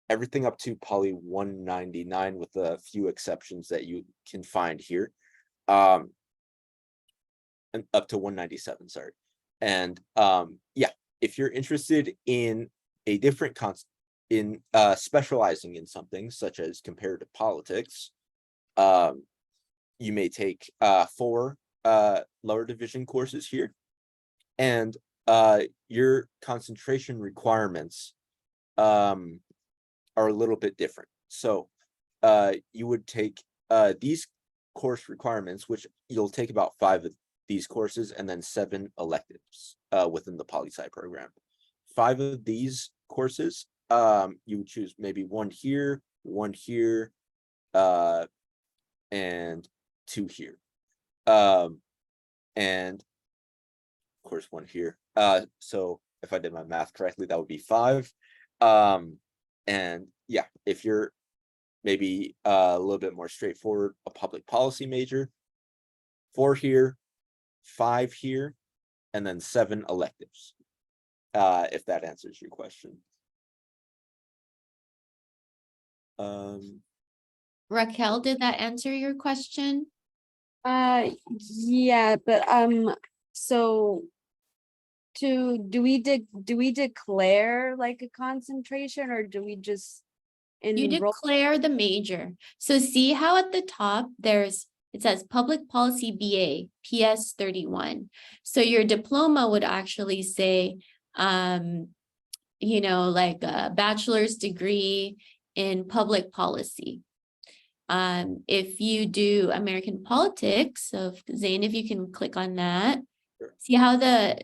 everything up to poly 199 with a few exceptions that you can find here. And up to 197, sorry. And yeah, if you're interested in a different specializing in something such as comparative politics, you may take 4 lower division courses here, and your concentration requirements are a little bit different. So you would take these course requirements, which you'll take about 5 of these courses, and then 7 electives within the poli-sci program. 5 of these courses, you would choose maybe 1 here, 1 here, and 2 here. And of course 1 here. So if I did my math correctly, that would be 5. And yeah, if you're maybe a little bit more straightforward, a public policy major, 4 here, 5 here, and then 7 electives. If that answers your question. Raquel, did that answer your question? Yeah, but so do we declare like a concentration, or do we just You enroll? declare the major. So see how at the top it says Public Policy BA, PS 31. So your diploma would actually say, like a bachelor's degree in public policy. If you do American politics, so Zane, if you can click on that, Sure. see how the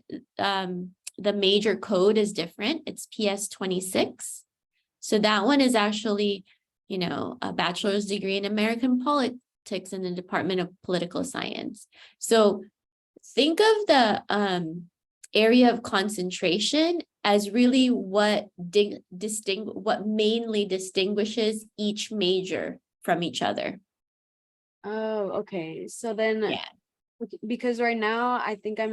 major code is different. It's PS 26. So that one is actually, a bachelor's degree in American politics in the Department of Political Science. So think of the area of concentration as really what mainly distinguishes each major from each other. Oh, okay. So then, Yeah. because right now I think I am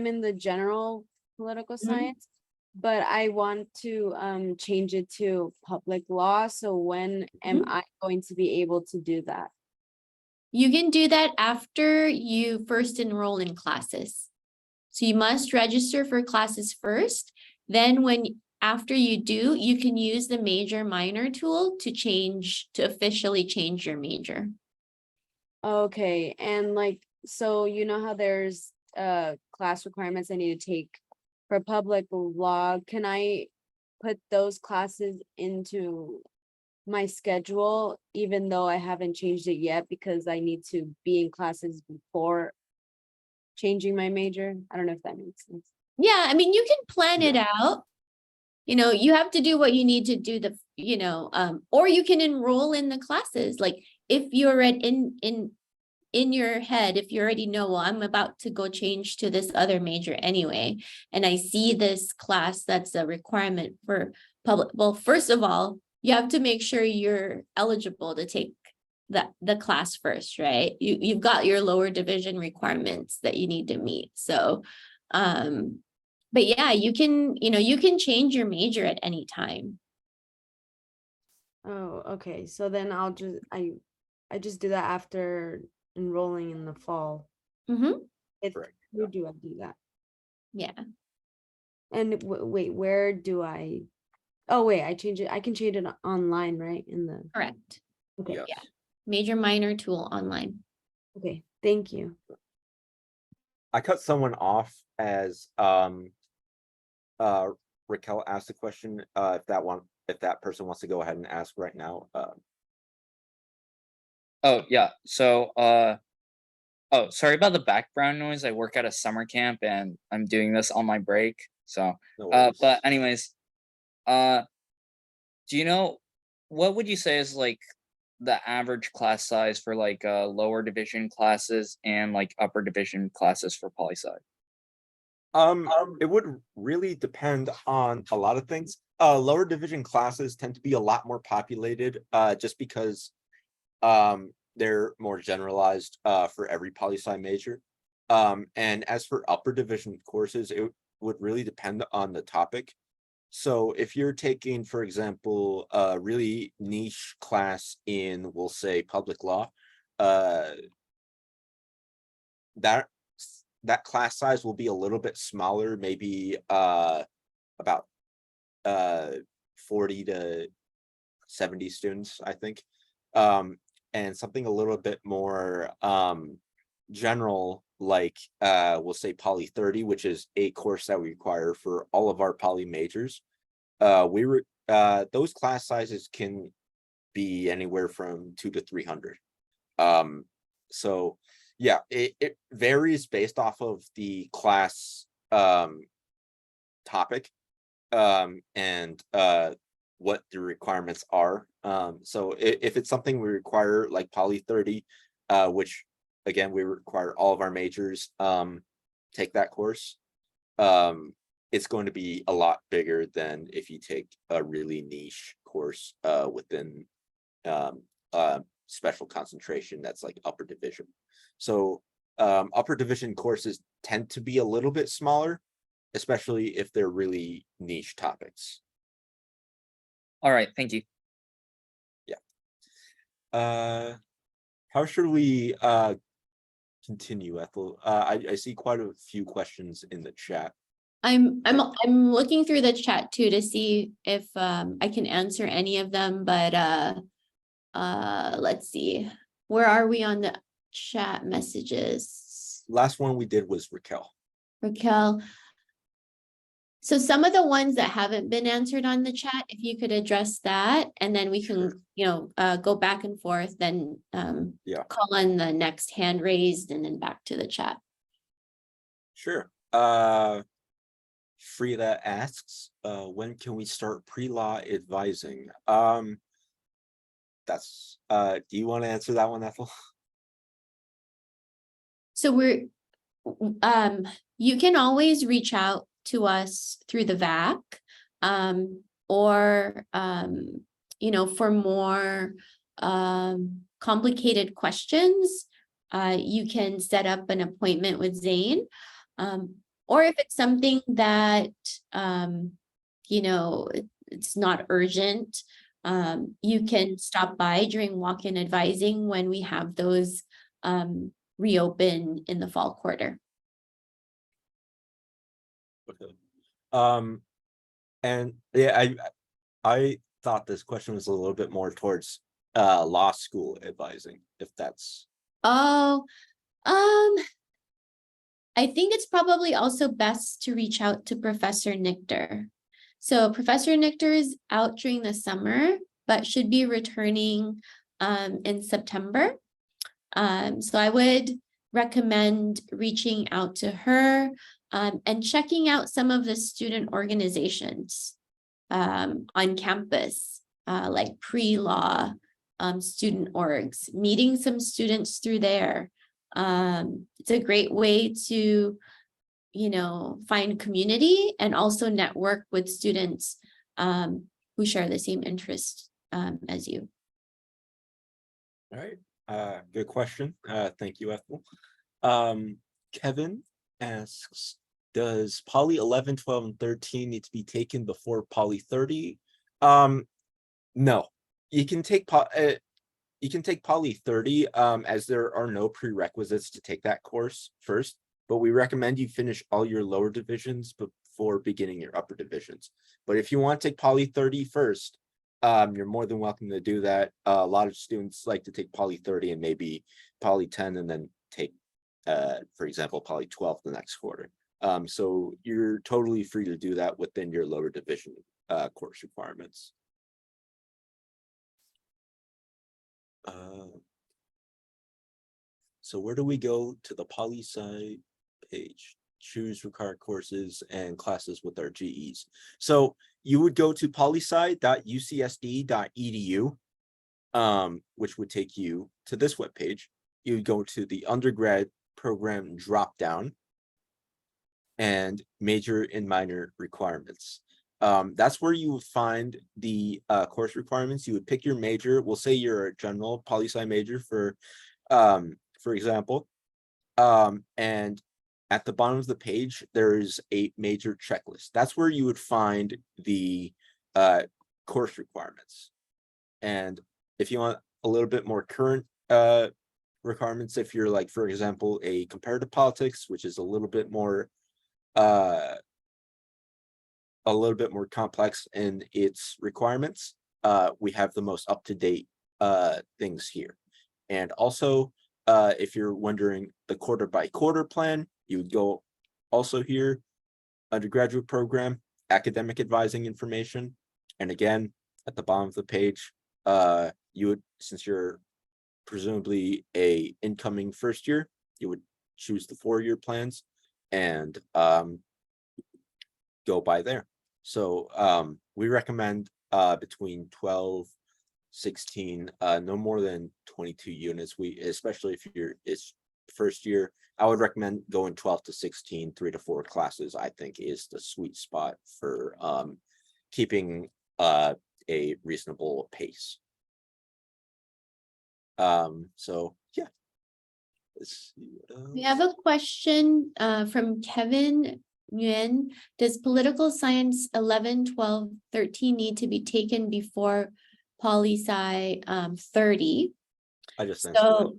in the general political science, but I want to change it to public law. So when am I going to be able to do that? You can do that after you first enroll in classes. So you must register for classes first. Then after you do, you can use the major minor tool to officially change your major. Okay, and so you know how there's class requirements I need to take for public law. Can I put those classes into my schedule even though I haven't changed it yet, because I need to be in classes before changing my major? I don't know if that makes sense. Yeah, I mean, you can plan it out. You have to do what you need to do or you can enroll in the classes. Like if you're in your head, if you already know, well, I'm about to go change to this other major anyway, and I see this class that's a requirement for public. Well, first of all, you have to make sure you're eligible to take the class first, right? You've got your lower division requirements that you need to meet. So, but yeah, you can change your major at any time. Oh, okay. So then I just do that after enrolling in the fall. Correct. Where do I do that? Yeah. And wait, where do I? Oh wait, I can change it online, right? Correct. Okay. Yes. Yeah. Major minor tool online. Okay, thank you. I cut someone off as Raquel asked a question. If that person wants to go ahead and ask right now. Oh yeah. So oh, sorry about the background noise. I work at a summer camp and I'm doing this on my break. So No worries. but anyways, do you know what would you say is like the average class size for like lower division classes and like upper division classes for poli sci? It would really depend on a lot of things. Lower division classes tend to be a lot more populated, just because they're more generalized for every poli sci major. And as for upper division courses, it would really depend on the topic. So if you're taking, for example, a really niche class in, we'll say, public law, that class size will be a little bit smaller, maybe about 40 to 70 students, I think. And something a little bit more general, like we'll say Poly 30, which is a course that we require for all of our poly majors. Those class sizes can be anywhere from 200 to 300. So yeah, it varies based off of the class topic and what the requirements are. So if it's something we require like Poly 30, which again we require all of our majors take that course, it's going to be a lot bigger than if you take a really niche course within special concentration that's like upper division. So upper division courses tend to be a little bit smaller, especially if they're really niche topics. All right, thank you. Yeah. How should we continue, Ethel? I see quite a few questions in the chat. I'm looking through the chat too to see if I can answer any of them, but let's see. Where are we on the chat messages? Last one we did was Raquel. Raquel. So some of the ones that haven't been answered on the chat, if you could address that, and then we can, go back and forth, then Yeah. call on the next hand raised and then back to the chat. Sure. Frida asks, when can we start pre-law advising? That's do you want to answer that one, Ethel? So you can always reach out to us through the VAC, or, for more complicated questions, you can set up an appointment with Zane. Or if it's something that, it's not urgent, you can stop by during walk-in advising when we have those reopen in the fall quarter. Okay. And yeah, I thought this question was a little bit more towards law school advising, if that's. Oh, I think it's probably also best to reach out to Professor Nichter. So Professor Nichter is out during the summer, but should be returning in September. So I would recommend reaching out to her and checking out some of the student organizations on campus, like pre-law student orgs, meeting some students through there. It's a great way to, find community and also network with students who share the same interest as you. All right. Good question. Thank you, Ethel. Kevin asks, does poly 11, 12, and 13 need to be taken before poly 30? No, you can take poly 30 as there are no prerequisites to take that course first, but we recommend you finish all your lower divisions before beginning your upper divisions. But if you want to take poly 30 first, you're more than welcome to do that. A lot of students like to take poly 30 and maybe poly 10 and then take, for example, poly 12 the next quarter. So you're totally free to do that within your lower division course requirements. So where do we go to the poli-sci page? Choose required courses and classes with our GEs. So you would go to poli-sci.ucsd.edu, which would take you to this webpage. You would go to the undergrad program dropdown and major and minor requirements. That's where you would find the course requirements. You would pick your major. We'll say you're a general poli-sci major for example, and at the bottom of the page, there's a major checklist. That's where you would find the course requirements. And if you want a little bit more current requirements, if you're like, for example, a comparative politics, which is a little bit more complex in its requirements, we have the most up-to-date things here. And also, if you're wondering the quarter by quarter plan, you would go also here, undergraduate program, academic advising information. And again, at the bottom of the page, you would, since you're presumably a incoming first year, you would choose the 4-year plans and go by there. So we recommend between 12, 16, no more than 22 units. Especially if it's first year, I would recommend going 12 to 16, 3 to 4 classes, I think is the sweet spot for keeping a reasonable pace. So yeah. Let's see what else. We have a question from Kevin Nguyen. Does political science 11, 12, 13 need to be taken before poli-sci 30? I just answered that. So,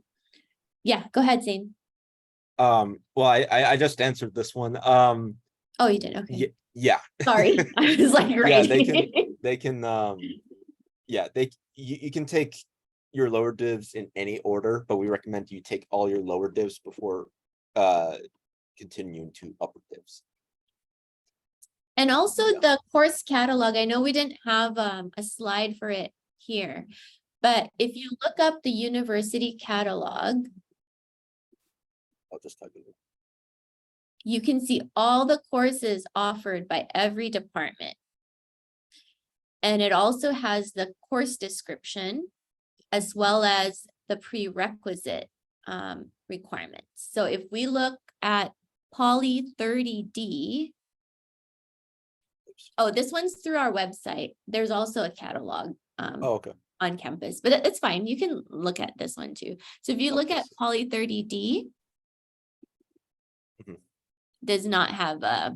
yeah, go ahead, Zane. Well, I just answered this one. Oh, you did, okay. Yeah. Sorry, I was like, Yeah, right. they can, yeah, you can take your lower divs in any order, but we recommend you take all your lower divs before continuing to upper divs. And also Yeah. the course catalog, I know we didn't have a slide for it here, but if you look up the university catalog, I'll just type it in. you can see all the courses offered by every department. And it also has the course description as well as the prerequisite requirements. So if we look at Poly 30D, oh, this one's through our website. There's also a catalog Oh, okay. on campus, but it's fine. You can look at this one too. So if you look at Poly 30D, Mhm. does not have a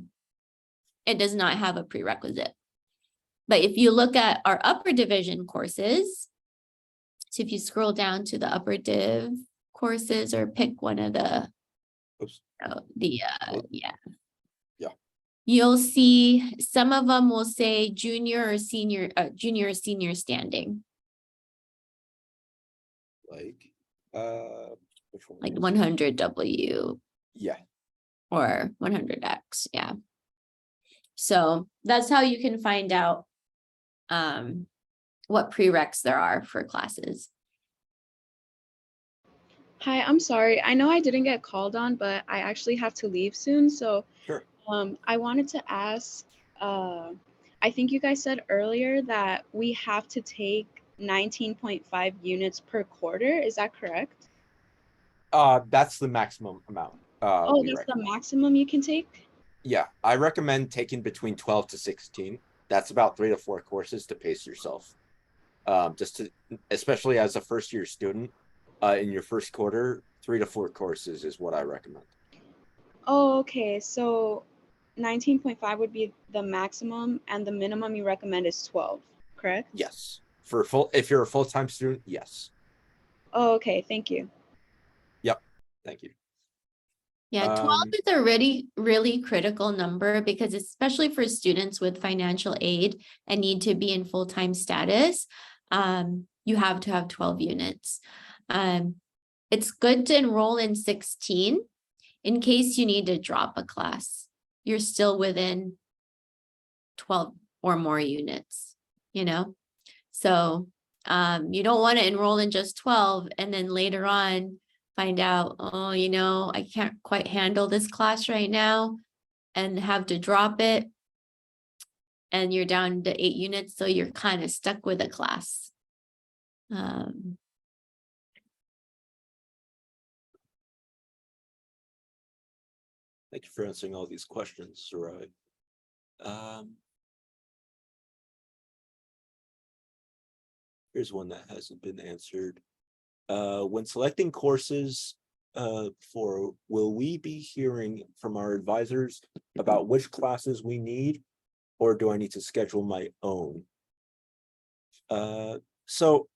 prerequisite. But if you look at our upper division courses, so if you scroll down to the upper div courses or pick one of the, Oops. yeah. Yeah. You'll see some of them will say junior or senior standing, Like, which one? like was it? 100W Yeah. or 100X, yeah. So that's how you can find out what prereqs there are for classes. Hi, I'm sorry. I know I didn't get called on, but I actually have to leave soon. So Sure. I wanted to ask, I think you guys said earlier that we have to take 19.5 units per quarter. Is that correct? That's the maximum amount. Oh, we that's the recommend. maximum you can take? Yeah, I recommend taking between 12 to 16. That's about 3 to 4 courses to pace yourself. Just to, especially as a first year student, in your first quarter, 3 to 4 courses is what I recommend. Oh, okay. So 19.5 would be the maximum and the minimum you recommend is 12, correct? Yes. If you're a full-time student, yes. Oh, okay. Thank you. Yep. Thank you. Yeah, 12 is a really, really critical number because especially for students with financial aid and need to be in full-time status, you have to have 12 units. It's good to enroll in 16 in case you need to drop a class. You're still within 12 or more units, you know? So you don't want to enroll in just 12 and then later on find out, oh, you know, I can't quite handle this class right now and have to drop it. And you're down to 8 units, so you're kind of stuck with a class. Thank you for answering all these questions, Sarai. Here's one that hasn't been answered. When selecting courses, will we be hearing from our advisors about which classes we need, or do I need to schedule my own? So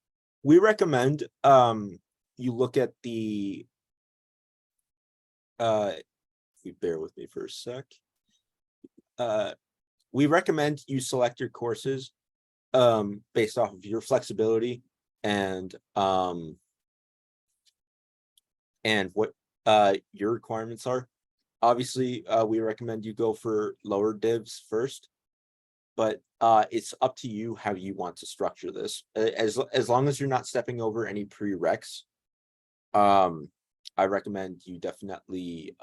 we recommend you look at the if you bear with me for a sec. We recommend you select your courses based off of your flexibility and what your requirements are. Obviously, we recommend you go for lower divs first, but it's up to you how you want to structure this. As long as you're not stepping over any prereqs, I recommend you definitely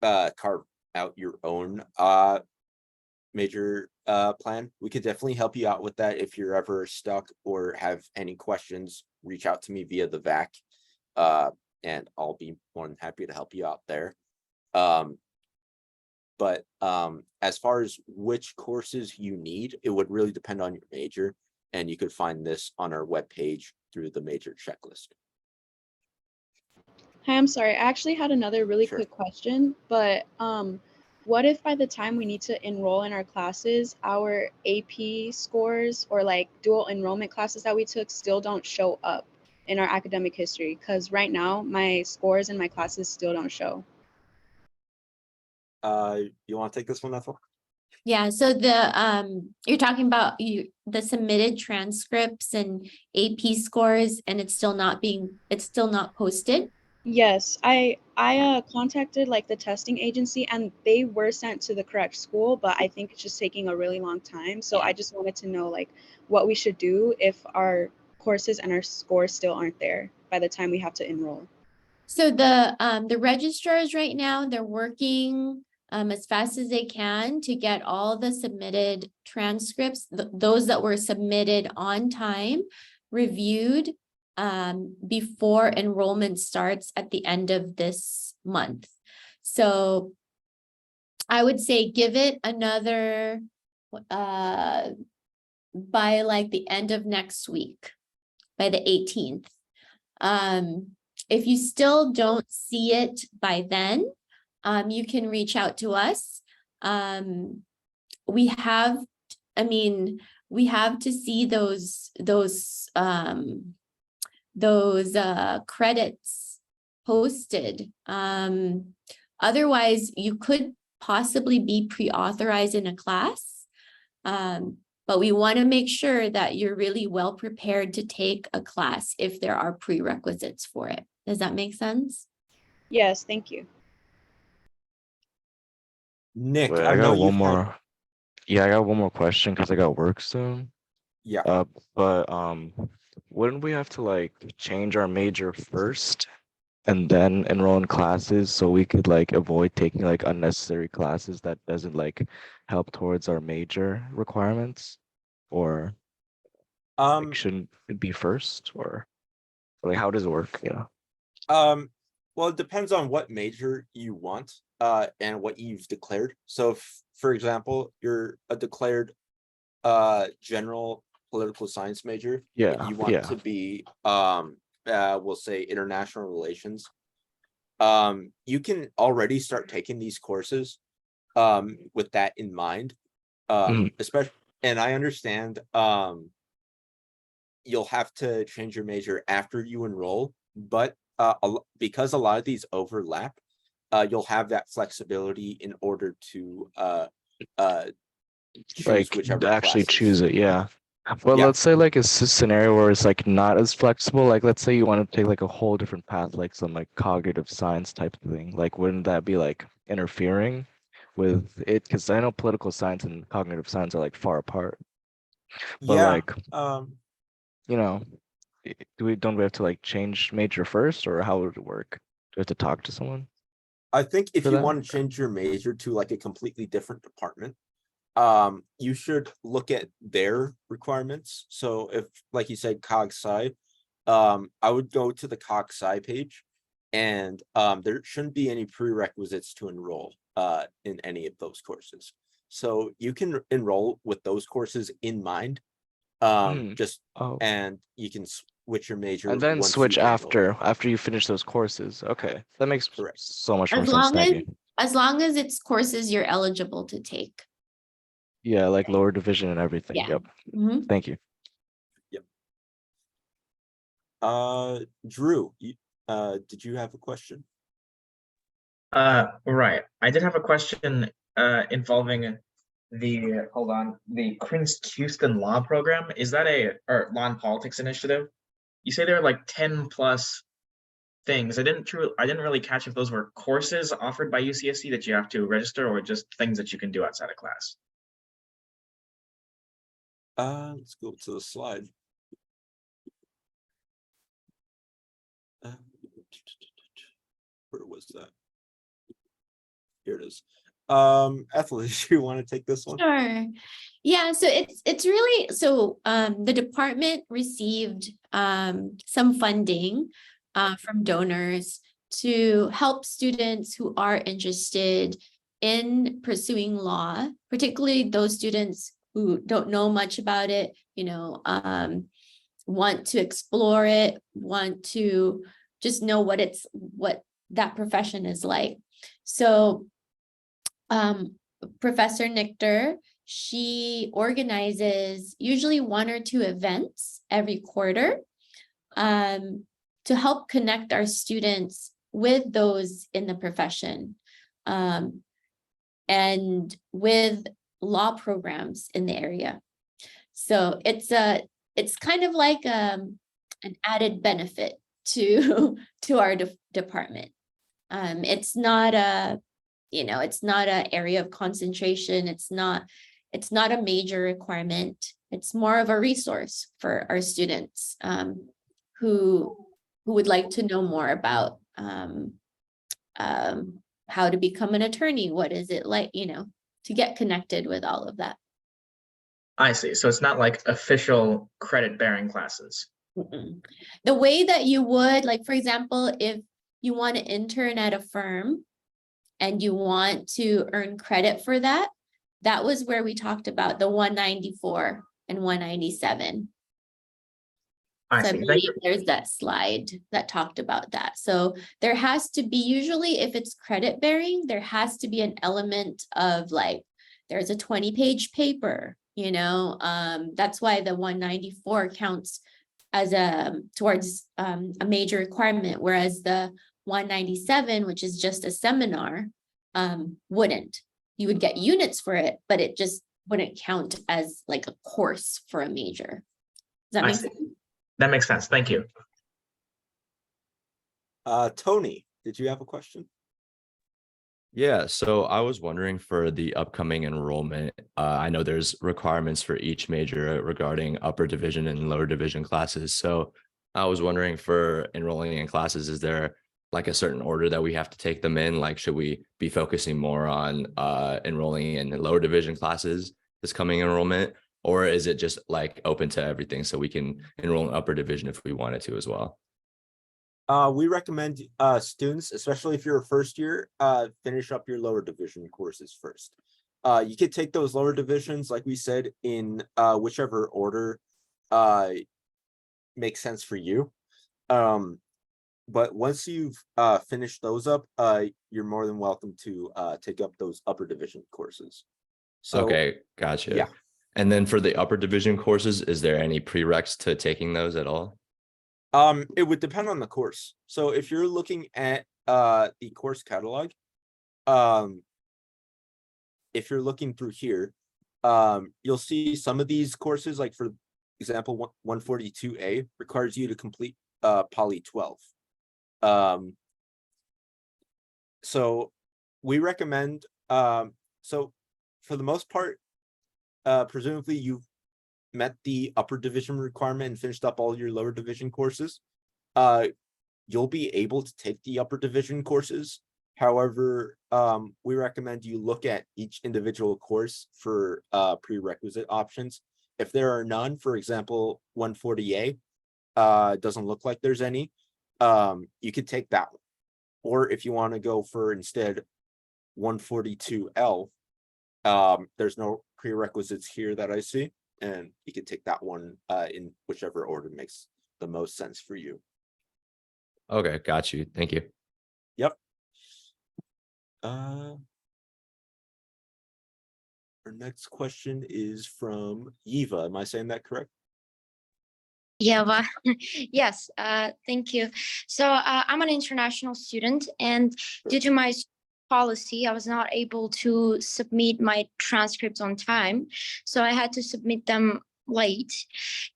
carve out your own major plan. We could definitely help you out with that. If you're ever stuck or have any questions, reach out to me via the VAC, and I'll be more than happy to help you out there. But as far as which courses you need, it would really depend on your major, and you could find this on our webpage through the major checklist. Hi, I'm sorry. I actually had another really Sure. quick question, but what if by the time we need to enroll in our classes, our AP scores or like dual enrollment classes that we took still don't show up in our academic history? Because right now, my scores in my classes still don't show. You want to take this one, Ethel? Yeah, so you're talking about the submitted transcripts and AP scores, and it's still not posted. Yes, I contacted like the testing agency and they were sent to the correct school, but I think it's just taking a really long time. So I just wanted to know like what we should do if our courses and our scores still aren't there by the time we have to enroll. So the registrars right now, they're working as fast as they can to get all the submitted transcripts, those that were submitted on time, reviewed before enrollment starts at the end of this month. So I would say give it another by like the end of next week, by the 18th. If you still don't see it by then, you can reach out to us. We have to see those credits posted. Otherwise, you could possibly be pre-authorized in a class. But we want to make sure that you're really well prepared to take a class if there are prerequisites for it. Does that make sense? Yes, thank you. Nick, Wait, I I know got you one more. Yeah, I got one more question because I got work soon. Yeah. But wouldn't we have to like change our major first and then enroll in classes so we could like avoid taking like unnecessary classes that doesn't like help towards our major requirements? Or like shouldn't it be first? Or like how does it work? Yeah. Well, it depends on what major you want, and what you've declared. So if, for example, you're a declared general political science major, but Yeah. you want Yeah. to be we'll say international relations, you can already start taking these courses with that in mind. Especially, and I understand you'll have to change your major after you enroll, but because a lot of these overlap, you'll have that flexibility in order to choose Like whichever actually classes. choose it. Yeah. But Yeah. let's say like it's a scenario where it's like not as flexible. Like let's say you want to take like a whole different path, like some like cognitive science type of thing. Like wouldn't that be like interfering with it? Because I know political science and cognitive science are like far apart. But Yeah. like, you know, don't we have to like change major first, or how would it work? Do we have to talk to someone? I think if for you that? want to change your major to like a completely different department, you should look at their requirements. So if, like you said, cog sci, I would go to the cog sci page, and there shouldn't be any prerequisites to enroll in any of those courses. So you can enroll with those courses in mind, just Oh. and you can switch your major And then once switch you've enrolled. after you finish those courses. Okay, that makes Correct. so much more sense. Thank you. As long as it's courses you're eligible to take. Yeah, like lower division and everything. Yeah. Yep. Mhm. Thank you. Drew, did you have a question? Right. I did have a question involving the Houston Law Program. Is that or Law and Politics Initiative? You say there are like 10 plus things. I didn't really catch if those were courses offered by UCSD that you have to register or just things that you can do outside of class. Let's go to the slide. Where was that? Here it is. Ethel, did you want to take this one? Sure. Yeah, so it's really the department received some funding from donors to help students who are interested in pursuing law, particularly those students who don't know much about it, want to explore it, want to just know what that profession is like. So Professor Nichter, she organizes usually 1 or 2 events every quarter to help connect our students with those in the profession and with law programs in the area. So it's kind of like an added benefit to our department. It's not a, it's not an area of concentration. It's not a major requirement. It's more of a resource for our students who would like to know more about how to become an attorney. What is it like, to get connected with all of that. I see. So it's not like official credit bearing classes. Mm-mm. The way that you would, like, for example, if you want to intern at a firm and you want to earn credit for that, that was where we talked about the 194 and 197. I So I see. Thank believe you. there's that slide that talked about that. So there has to be, usually if it's credit bearing, there has to be an element of like, there's a 20-page paper, that's why the 194 counts as towards a major requirement, whereas the 197, which is just a seminar, wouldn't. You would get units for it, but it just wouldn't count as like a course for a major. Does that I make see. sense? That makes sense. Thank you. Tony, did you have a question? Yeah, so I was wondering for the upcoming enrollment, I know there's requirements for each major regarding upper division and lower division classes. So I was wondering for enrolling in classes, is there like a certain order that we have to take them in? Like, should we be focusing more on enrolling in lower division classes this coming enrollment? Or is it just like open to everything so we can enroll in upper division if we wanted to as well? We recommend students, especially if you're a first year, finish up your lower division courses first. You could take those lower divisions, like we said, in whichever order makes sense for you. But once you've finished those up, you're more than welcome to take up those upper division courses. So, okay, gotcha. yeah. And then for the upper division courses, is there any prereqs to taking those at all? It would depend on the course. So if you're looking at the course catalog, if you're looking through here, you'll see some of these courses, like for example, 142A requires you to complete Poly 12. So we recommend, so for the most part, presumably you've met the upper division requirement and finished up all your lower division courses, you'll be able to take the upper division courses. However, we recommend you look at each individual course for prerequisite options. If there are none, for example, 140A, doesn't look like there's any, you could take that one. Or if you want to go for instead 142L, there's no prerequisites here that I see, and you can take that one in whichever order makes the most sense for you. Okay, got you. Thank you. Yep. Our next question is from Eva. Am I saying that correct? Yeah, well, yes, thank you. So I'm an international student, and due to my policy, I was not able to submit my transcripts on time. So I had to submit them late.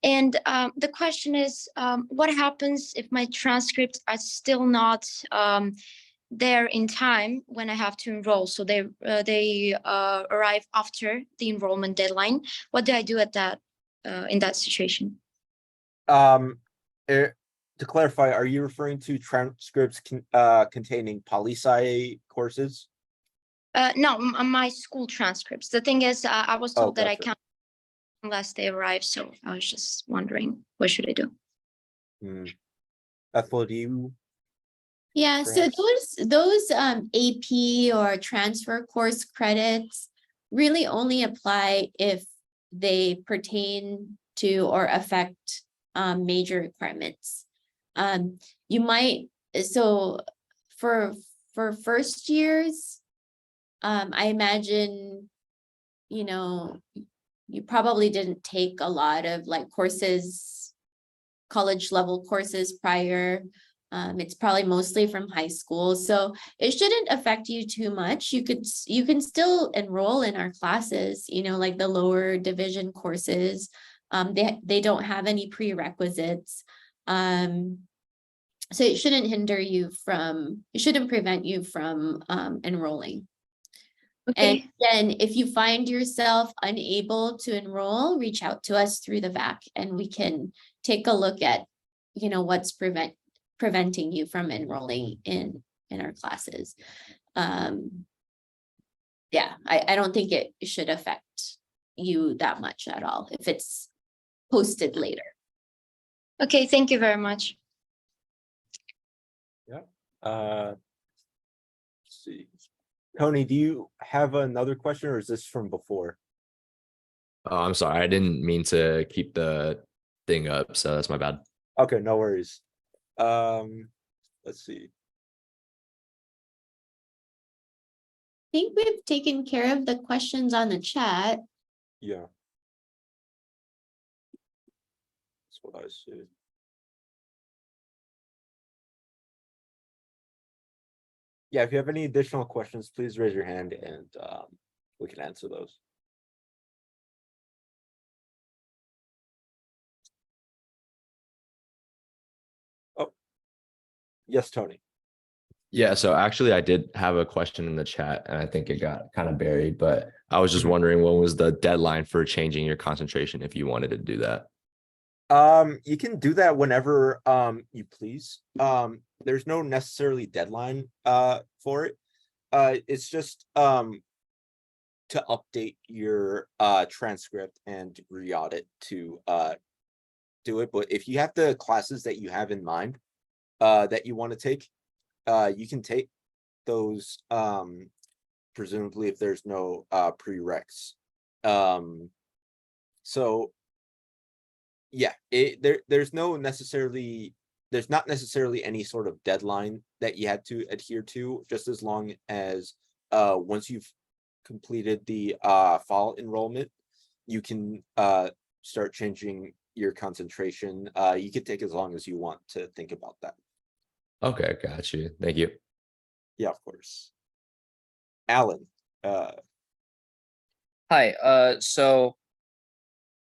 And the question is, what happens if my transcripts are still not there in time when I have to enroll? So they arrive after the enrollment deadline. What do I do at that in that situation? To clarify, are you referring to transcripts containing poli-sci courses? No, my school transcripts. The thing is, I was told that I gotcha. can't unless they arrive. So I was just wondering, what should I do? Ethel, do you? Yeah, Perhaps. so those AP or transfer course credits really only apply if they pertain to or affect major requirements. You might, so for first years, I imagine, you know, you probably didn't take a lot of like courses, college level courses prior. It's probably mostly from high school, so it shouldn't affect you too much. You can still enroll in our classes, you know, like the lower division courses. They don't have any prerequisites. So it shouldn't it shouldn't prevent you from enrolling. And Okay, then if you find yourself unable to enroll, reach out to us through the VAC and we can take a look at, you know, what's preventing you from enrolling in our classes. Yeah, I don't think it should affect you that much at all if it's posted later. okay, thank you very much. Let's see. Tony, do you have another question or is this from before? Oh, I'm sorry. I didn't mean to keep the thing up, so that's my bad. Okay, no worries. Let's see. I think we've taken care of the questions on the chat. Yeah. That's what I see. Yeah, if you have any additional questions, please raise your hand and we can answer those. Oh, yes, Tony. Yeah, so actually I did have a question in the chat and I think it got kind of buried, but I was just wondering when was the deadline for changing your concentration if you wanted to do that? You can do that whenever you please. There's no necessarily deadline for it. It's just to update your transcript and re-audit to do it. But if you have the classes that you have in mind that you want to take, you can take those presumably if there's no prereqs. So yeah, there's not necessarily any sort of deadline that you had to adhere to, just as long as once you've completed the fall enrollment, you can start changing your concentration. You could take as long as you want to think about that. Okay, got you. Thank you. Yeah, of course. Alan, Hi, so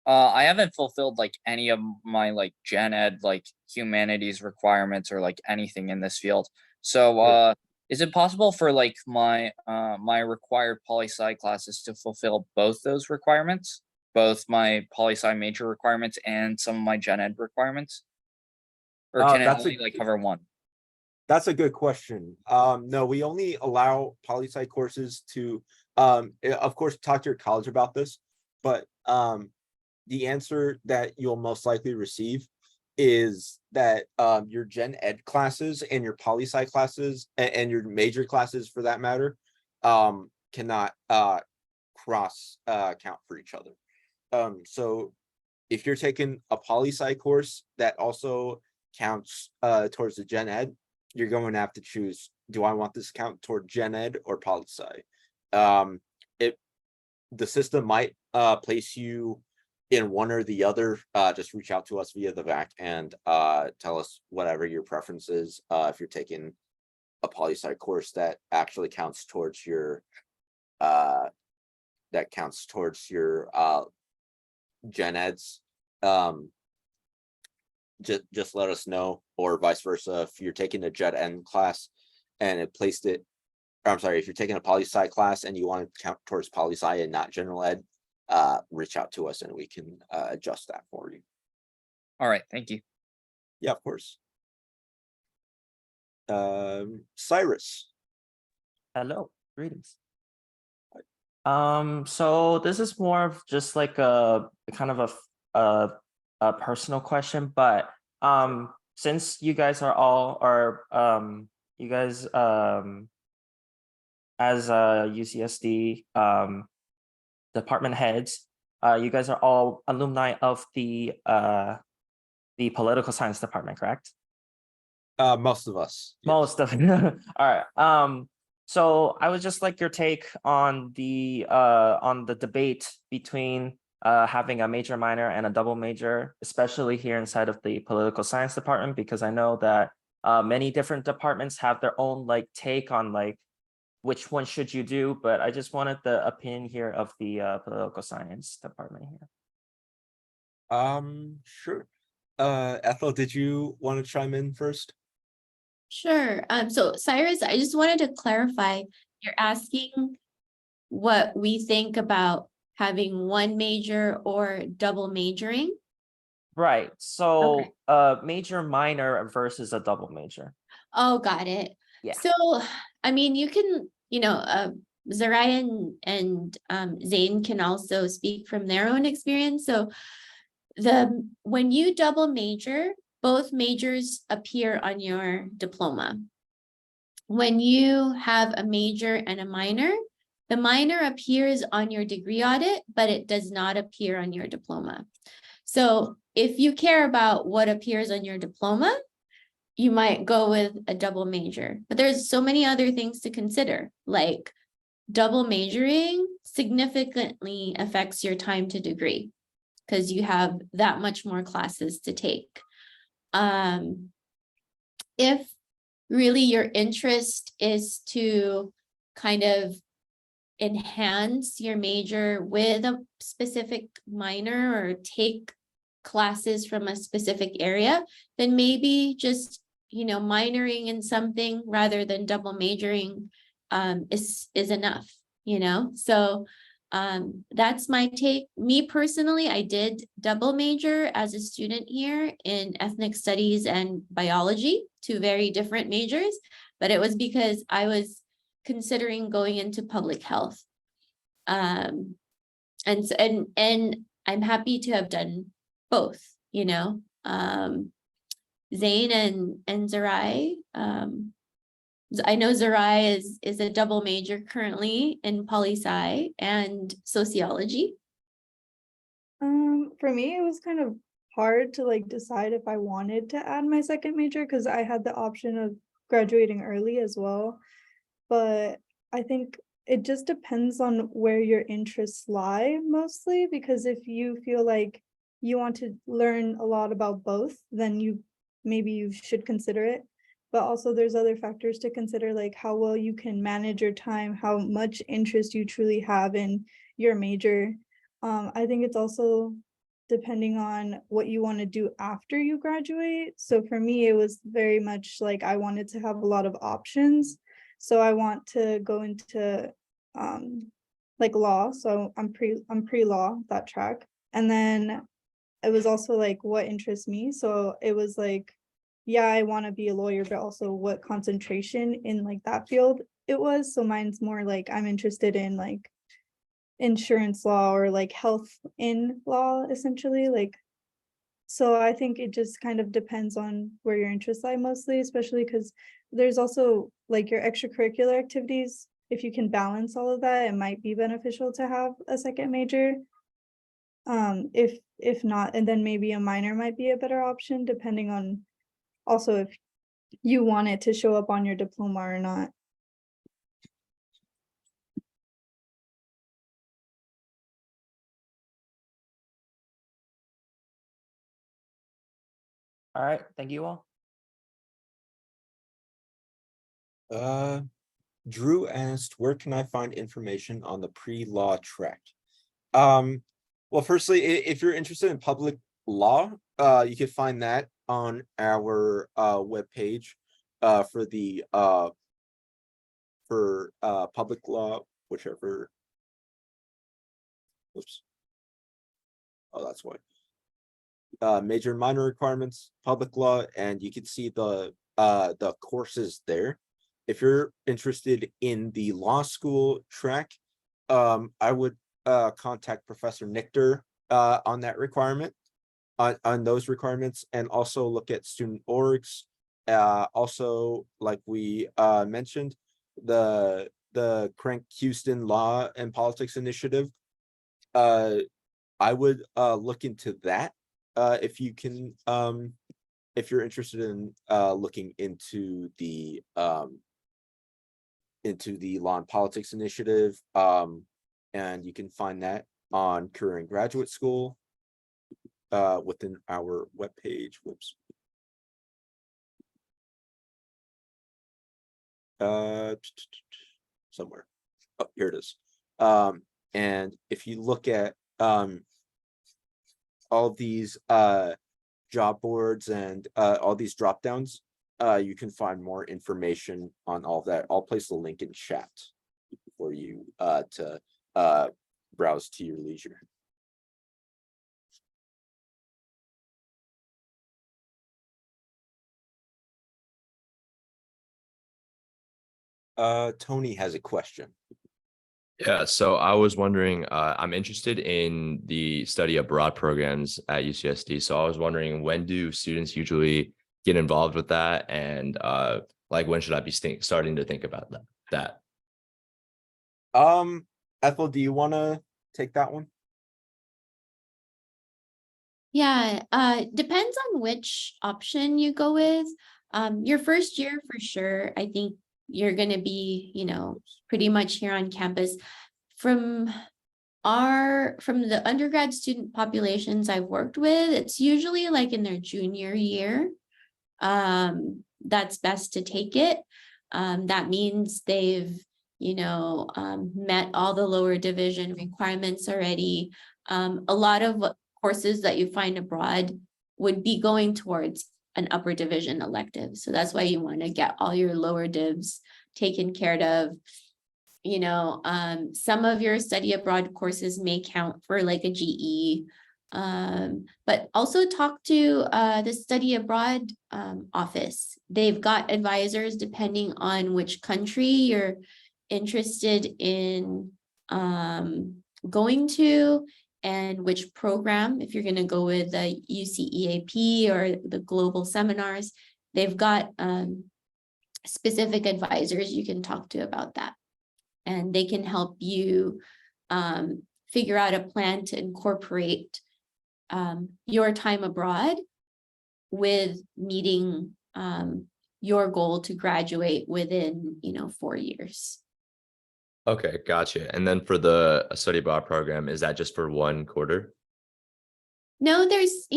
I haven't fulfilled like any of my like gen ed like humanities requirements or like anything in this field. So is it possible for like my my required poli-sci classes to fulfill both those requirements? Both my poli-sci major requirements and some of my gen ed requirements? Or can it that's only like cover one? That's a good question. No, we only allow poli-sci courses to, of course, talk to your college about this, but the answer that you'll most likely receive is that your gen ed classes and your poli-sci classes and your major classes for that matter cannot cross count for each other. So if you're taking a poli-sci course that also counts towards the gen ed, you're going to have to choose, do I want this count toward gen ed or poli-sci? The system might place you in one or the other. Just reach out to us via the VAC and tell us whatever your preference is. If you're taking a poli-sci course that actually counts towards your gen eds, just let us know, or vice versa. If you're taking a gen ed class and it placed it, or I'm sorry, if you're taking a poli-sci class and you want to count towards poli-sci and not general ed, reach out to us and we can adjust that for you. All right, thank you. Yeah, of course. Cyrus. Hello, greetings. So this is more of just like a kind of a personal question, but since you guys are all you guys as UCSD department heads, you guys are all alumni of the political science department, correct? Most of us. Yes. Most of it. All right. So I would just like your take on the debate between having a major minor and a double major, especially here inside of the political science department, because I know that many different departments have their own like take on like which one should you do, but I just wanted the opinion here of the political science department here. Sure. Ethel, did you want to chime in first? Sure. So Cyrus, I just wanted to clarify, you're asking what we think about having one major or double majoring? Right. So major minor versus a double major. Oh, got it. Yeah. So, I mean, you can, Zarai and Zain can also speak from their own experience. So when you double major, both majors appear on your diploma. When you have a major and a minor, the minor appears on your degree audit, but it does not appear on your diploma. So if you care about what appears on your diploma, you might go with a double major. But there's so many other things to consider, like double majoring significantly affects your time to degree because you have that much more classes to take. If really your interest is to kind of enhance your major with a specific minor or take classes from a specific area, then maybe just, minoring in something rather than double majoring is enough, So that's my take. Me personally, I did double major as a student here in ethnic studies and biology, two very different majors, but it was because I was considering going into public health. And I'm happy to have done both, Zain and Zarai. I know Zarai is a double major currently in poli-sci and sociology. For me, it was kind of hard to like decide if I wanted to add my second major because I had the option of graduating early as well. But I think it just depends on where your interests lie mostly, because if you feel like you want to learn a lot about both, then maybe you should consider it. But also there's other factors to consider, like how well you can manage your time, how much interest you truly have in your major. I think it's also depending on what you want to do after you graduate. So for me, it was very much like I wanted to have a lot of options. So I want to go into like law. So I'm pre-law, that track. And then it was also like what interests me. So it was like, yeah, I want to be a lawyer, but also what concentration in like that field it was. So mine's more like I'm interested in like insurance law or like health in law, essentially. Like, so I think it just kind of depends on where your interests lie mostly, especially because there's also like your extracurricular activities. If you can balance all of that, it might be beneficial to have a second major. If not, and then maybe a minor might be a better option, depending on also if you want it to show up on your diploma or not. All right, thank you all. Drew asked, where can I find information on the pre-law track? Well, firstly, if you're interested in public law, you can find that on our webpage for the public law, whichever. Oops. Oh, that's why. Major and minor requirements, public law, and you can see the courses there. If you're interested in the law school track, I would contact Professor Nichter on that requirement, on those requirements, and also look at student orgs. Also, like we mentioned, the Crank Houston Law and Politics Initiative. I would look into that if you can, if you're interested in looking into the into the Law and Politics Initiative. And you can find that on Career and Graduate School within our webpage. Whoops. Somewhere. Oh, here it is. And if you look at all these job boards and all these drop downs, you can find more information on all that. I'll place the link in chat for you to browse to your leisure. Tony has a question. Yeah, so I was wondering, I'm interested in the study abroad programs at UCSD. So I was wondering, when do students usually get involved with that? And like, when should I be starting to think about that? Ethel, do you want to take that one? Yeah, depends on which option you go with. Your first year for sure, I think you're going to be, pretty much here on campus. From the undergrad student populations I've worked with, it's usually like in their junior year. That's best to take it. That means they've, met all the lower division requirements already. A lot of courses that you find abroad would be going towards an upper division elective. So that's why you want to get all your lower divs taken care of. Some of your study abroad courses may count for like a GE, but also talk to the study abroad office. They've got advisors depending on which country you're interested in going to and which program. If you're going to go with the UCEAP or the global seminars, they've got specific advisors you can talk to about that. And they can help you figure out a plan to incorporate your time abroad with meeting your goal to graduate within, 4 years. Okay, gotcha. And then for the study abroad program, is that just for 1 quarter? No, there's,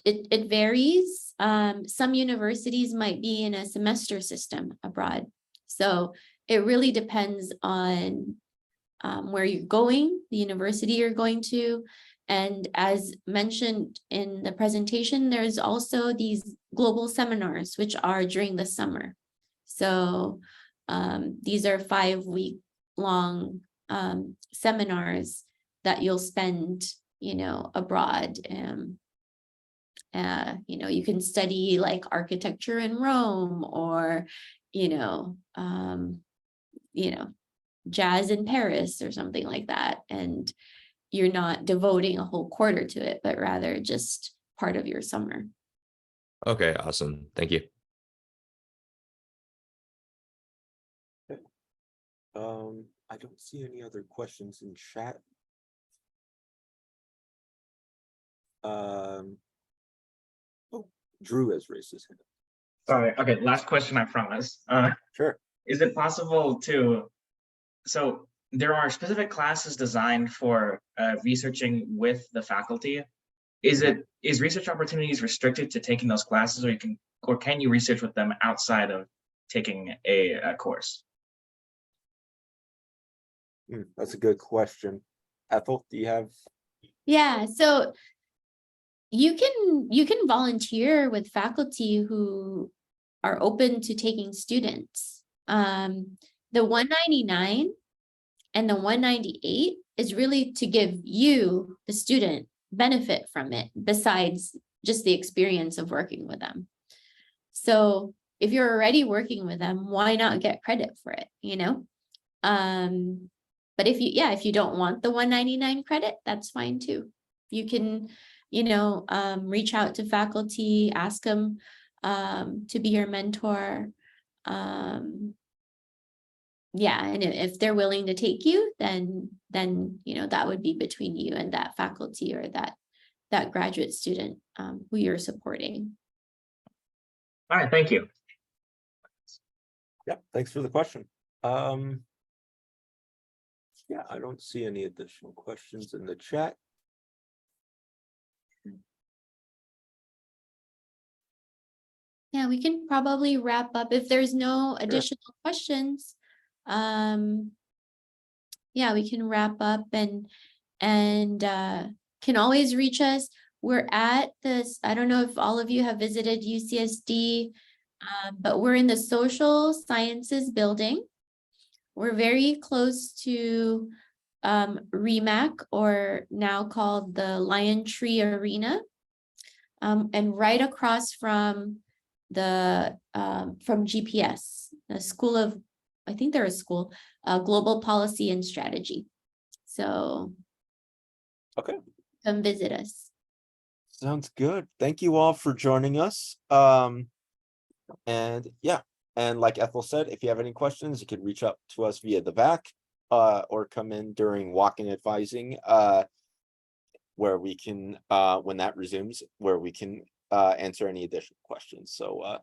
it varies. Some universities might be in a semester system abroad. So it really depends on where you're going, the university you're going to. And as mentioned in the presentation, there's also these global seminars, which are during the summer. So these are 5-week-long seminars that you'll spend, abroad. You can study like architecture in Rome or jazz in Paris or something like that. And you're not devoting a whole quarter to it, but rather just part of your summer. Okay, awesome. Thank you. I don't see any other questions in chat. Oh, Drew has raised his hand. Sorry. Okay, last question, I promise. Sure. Is it possible to, so there are specific classes designed for researching with the faculty. Is research opportunities restricted to taking those classes, or can you research with them outside of taking a course? That's a good question. Ethel, do you have? Yeah, so you can volunteer with faculty who are open to taking students. The 199 and the 198 is really to give you, the student, benefit from it besides just the experience of working with them. So if you're already working with them, why not get credit for it, But if you don't want the 199 credit, that's fine too. You can, reach out to faculty, ask them to be your mentor. And if they're willing to take you, then that would be between you and that faculty or that graduate student who you're supporting. All right, thank you. Yep, thanks for the question. Yeah, I don't see any additional questions in the chat. Yeah, we can probably wrap up if there's no additional questions. Yeah, we can wrap up and can always reach us. We're at this, I don't know if all of you have visited UCSD, but we're in the social sciences building. We're very close to REMAC, or now called the Lion Tree Arena. And right across from the from GPS, the School of, I think they're a school, Global Policy and Strategy. So Okay, come visit us. sounds good. Thank you all for joining us. And yeah, and like Ethel said, if you have any questions, you can reach out to us via the back, or come in during walk-in advising, where we can, when that resumes, where we can answer any additional questions. So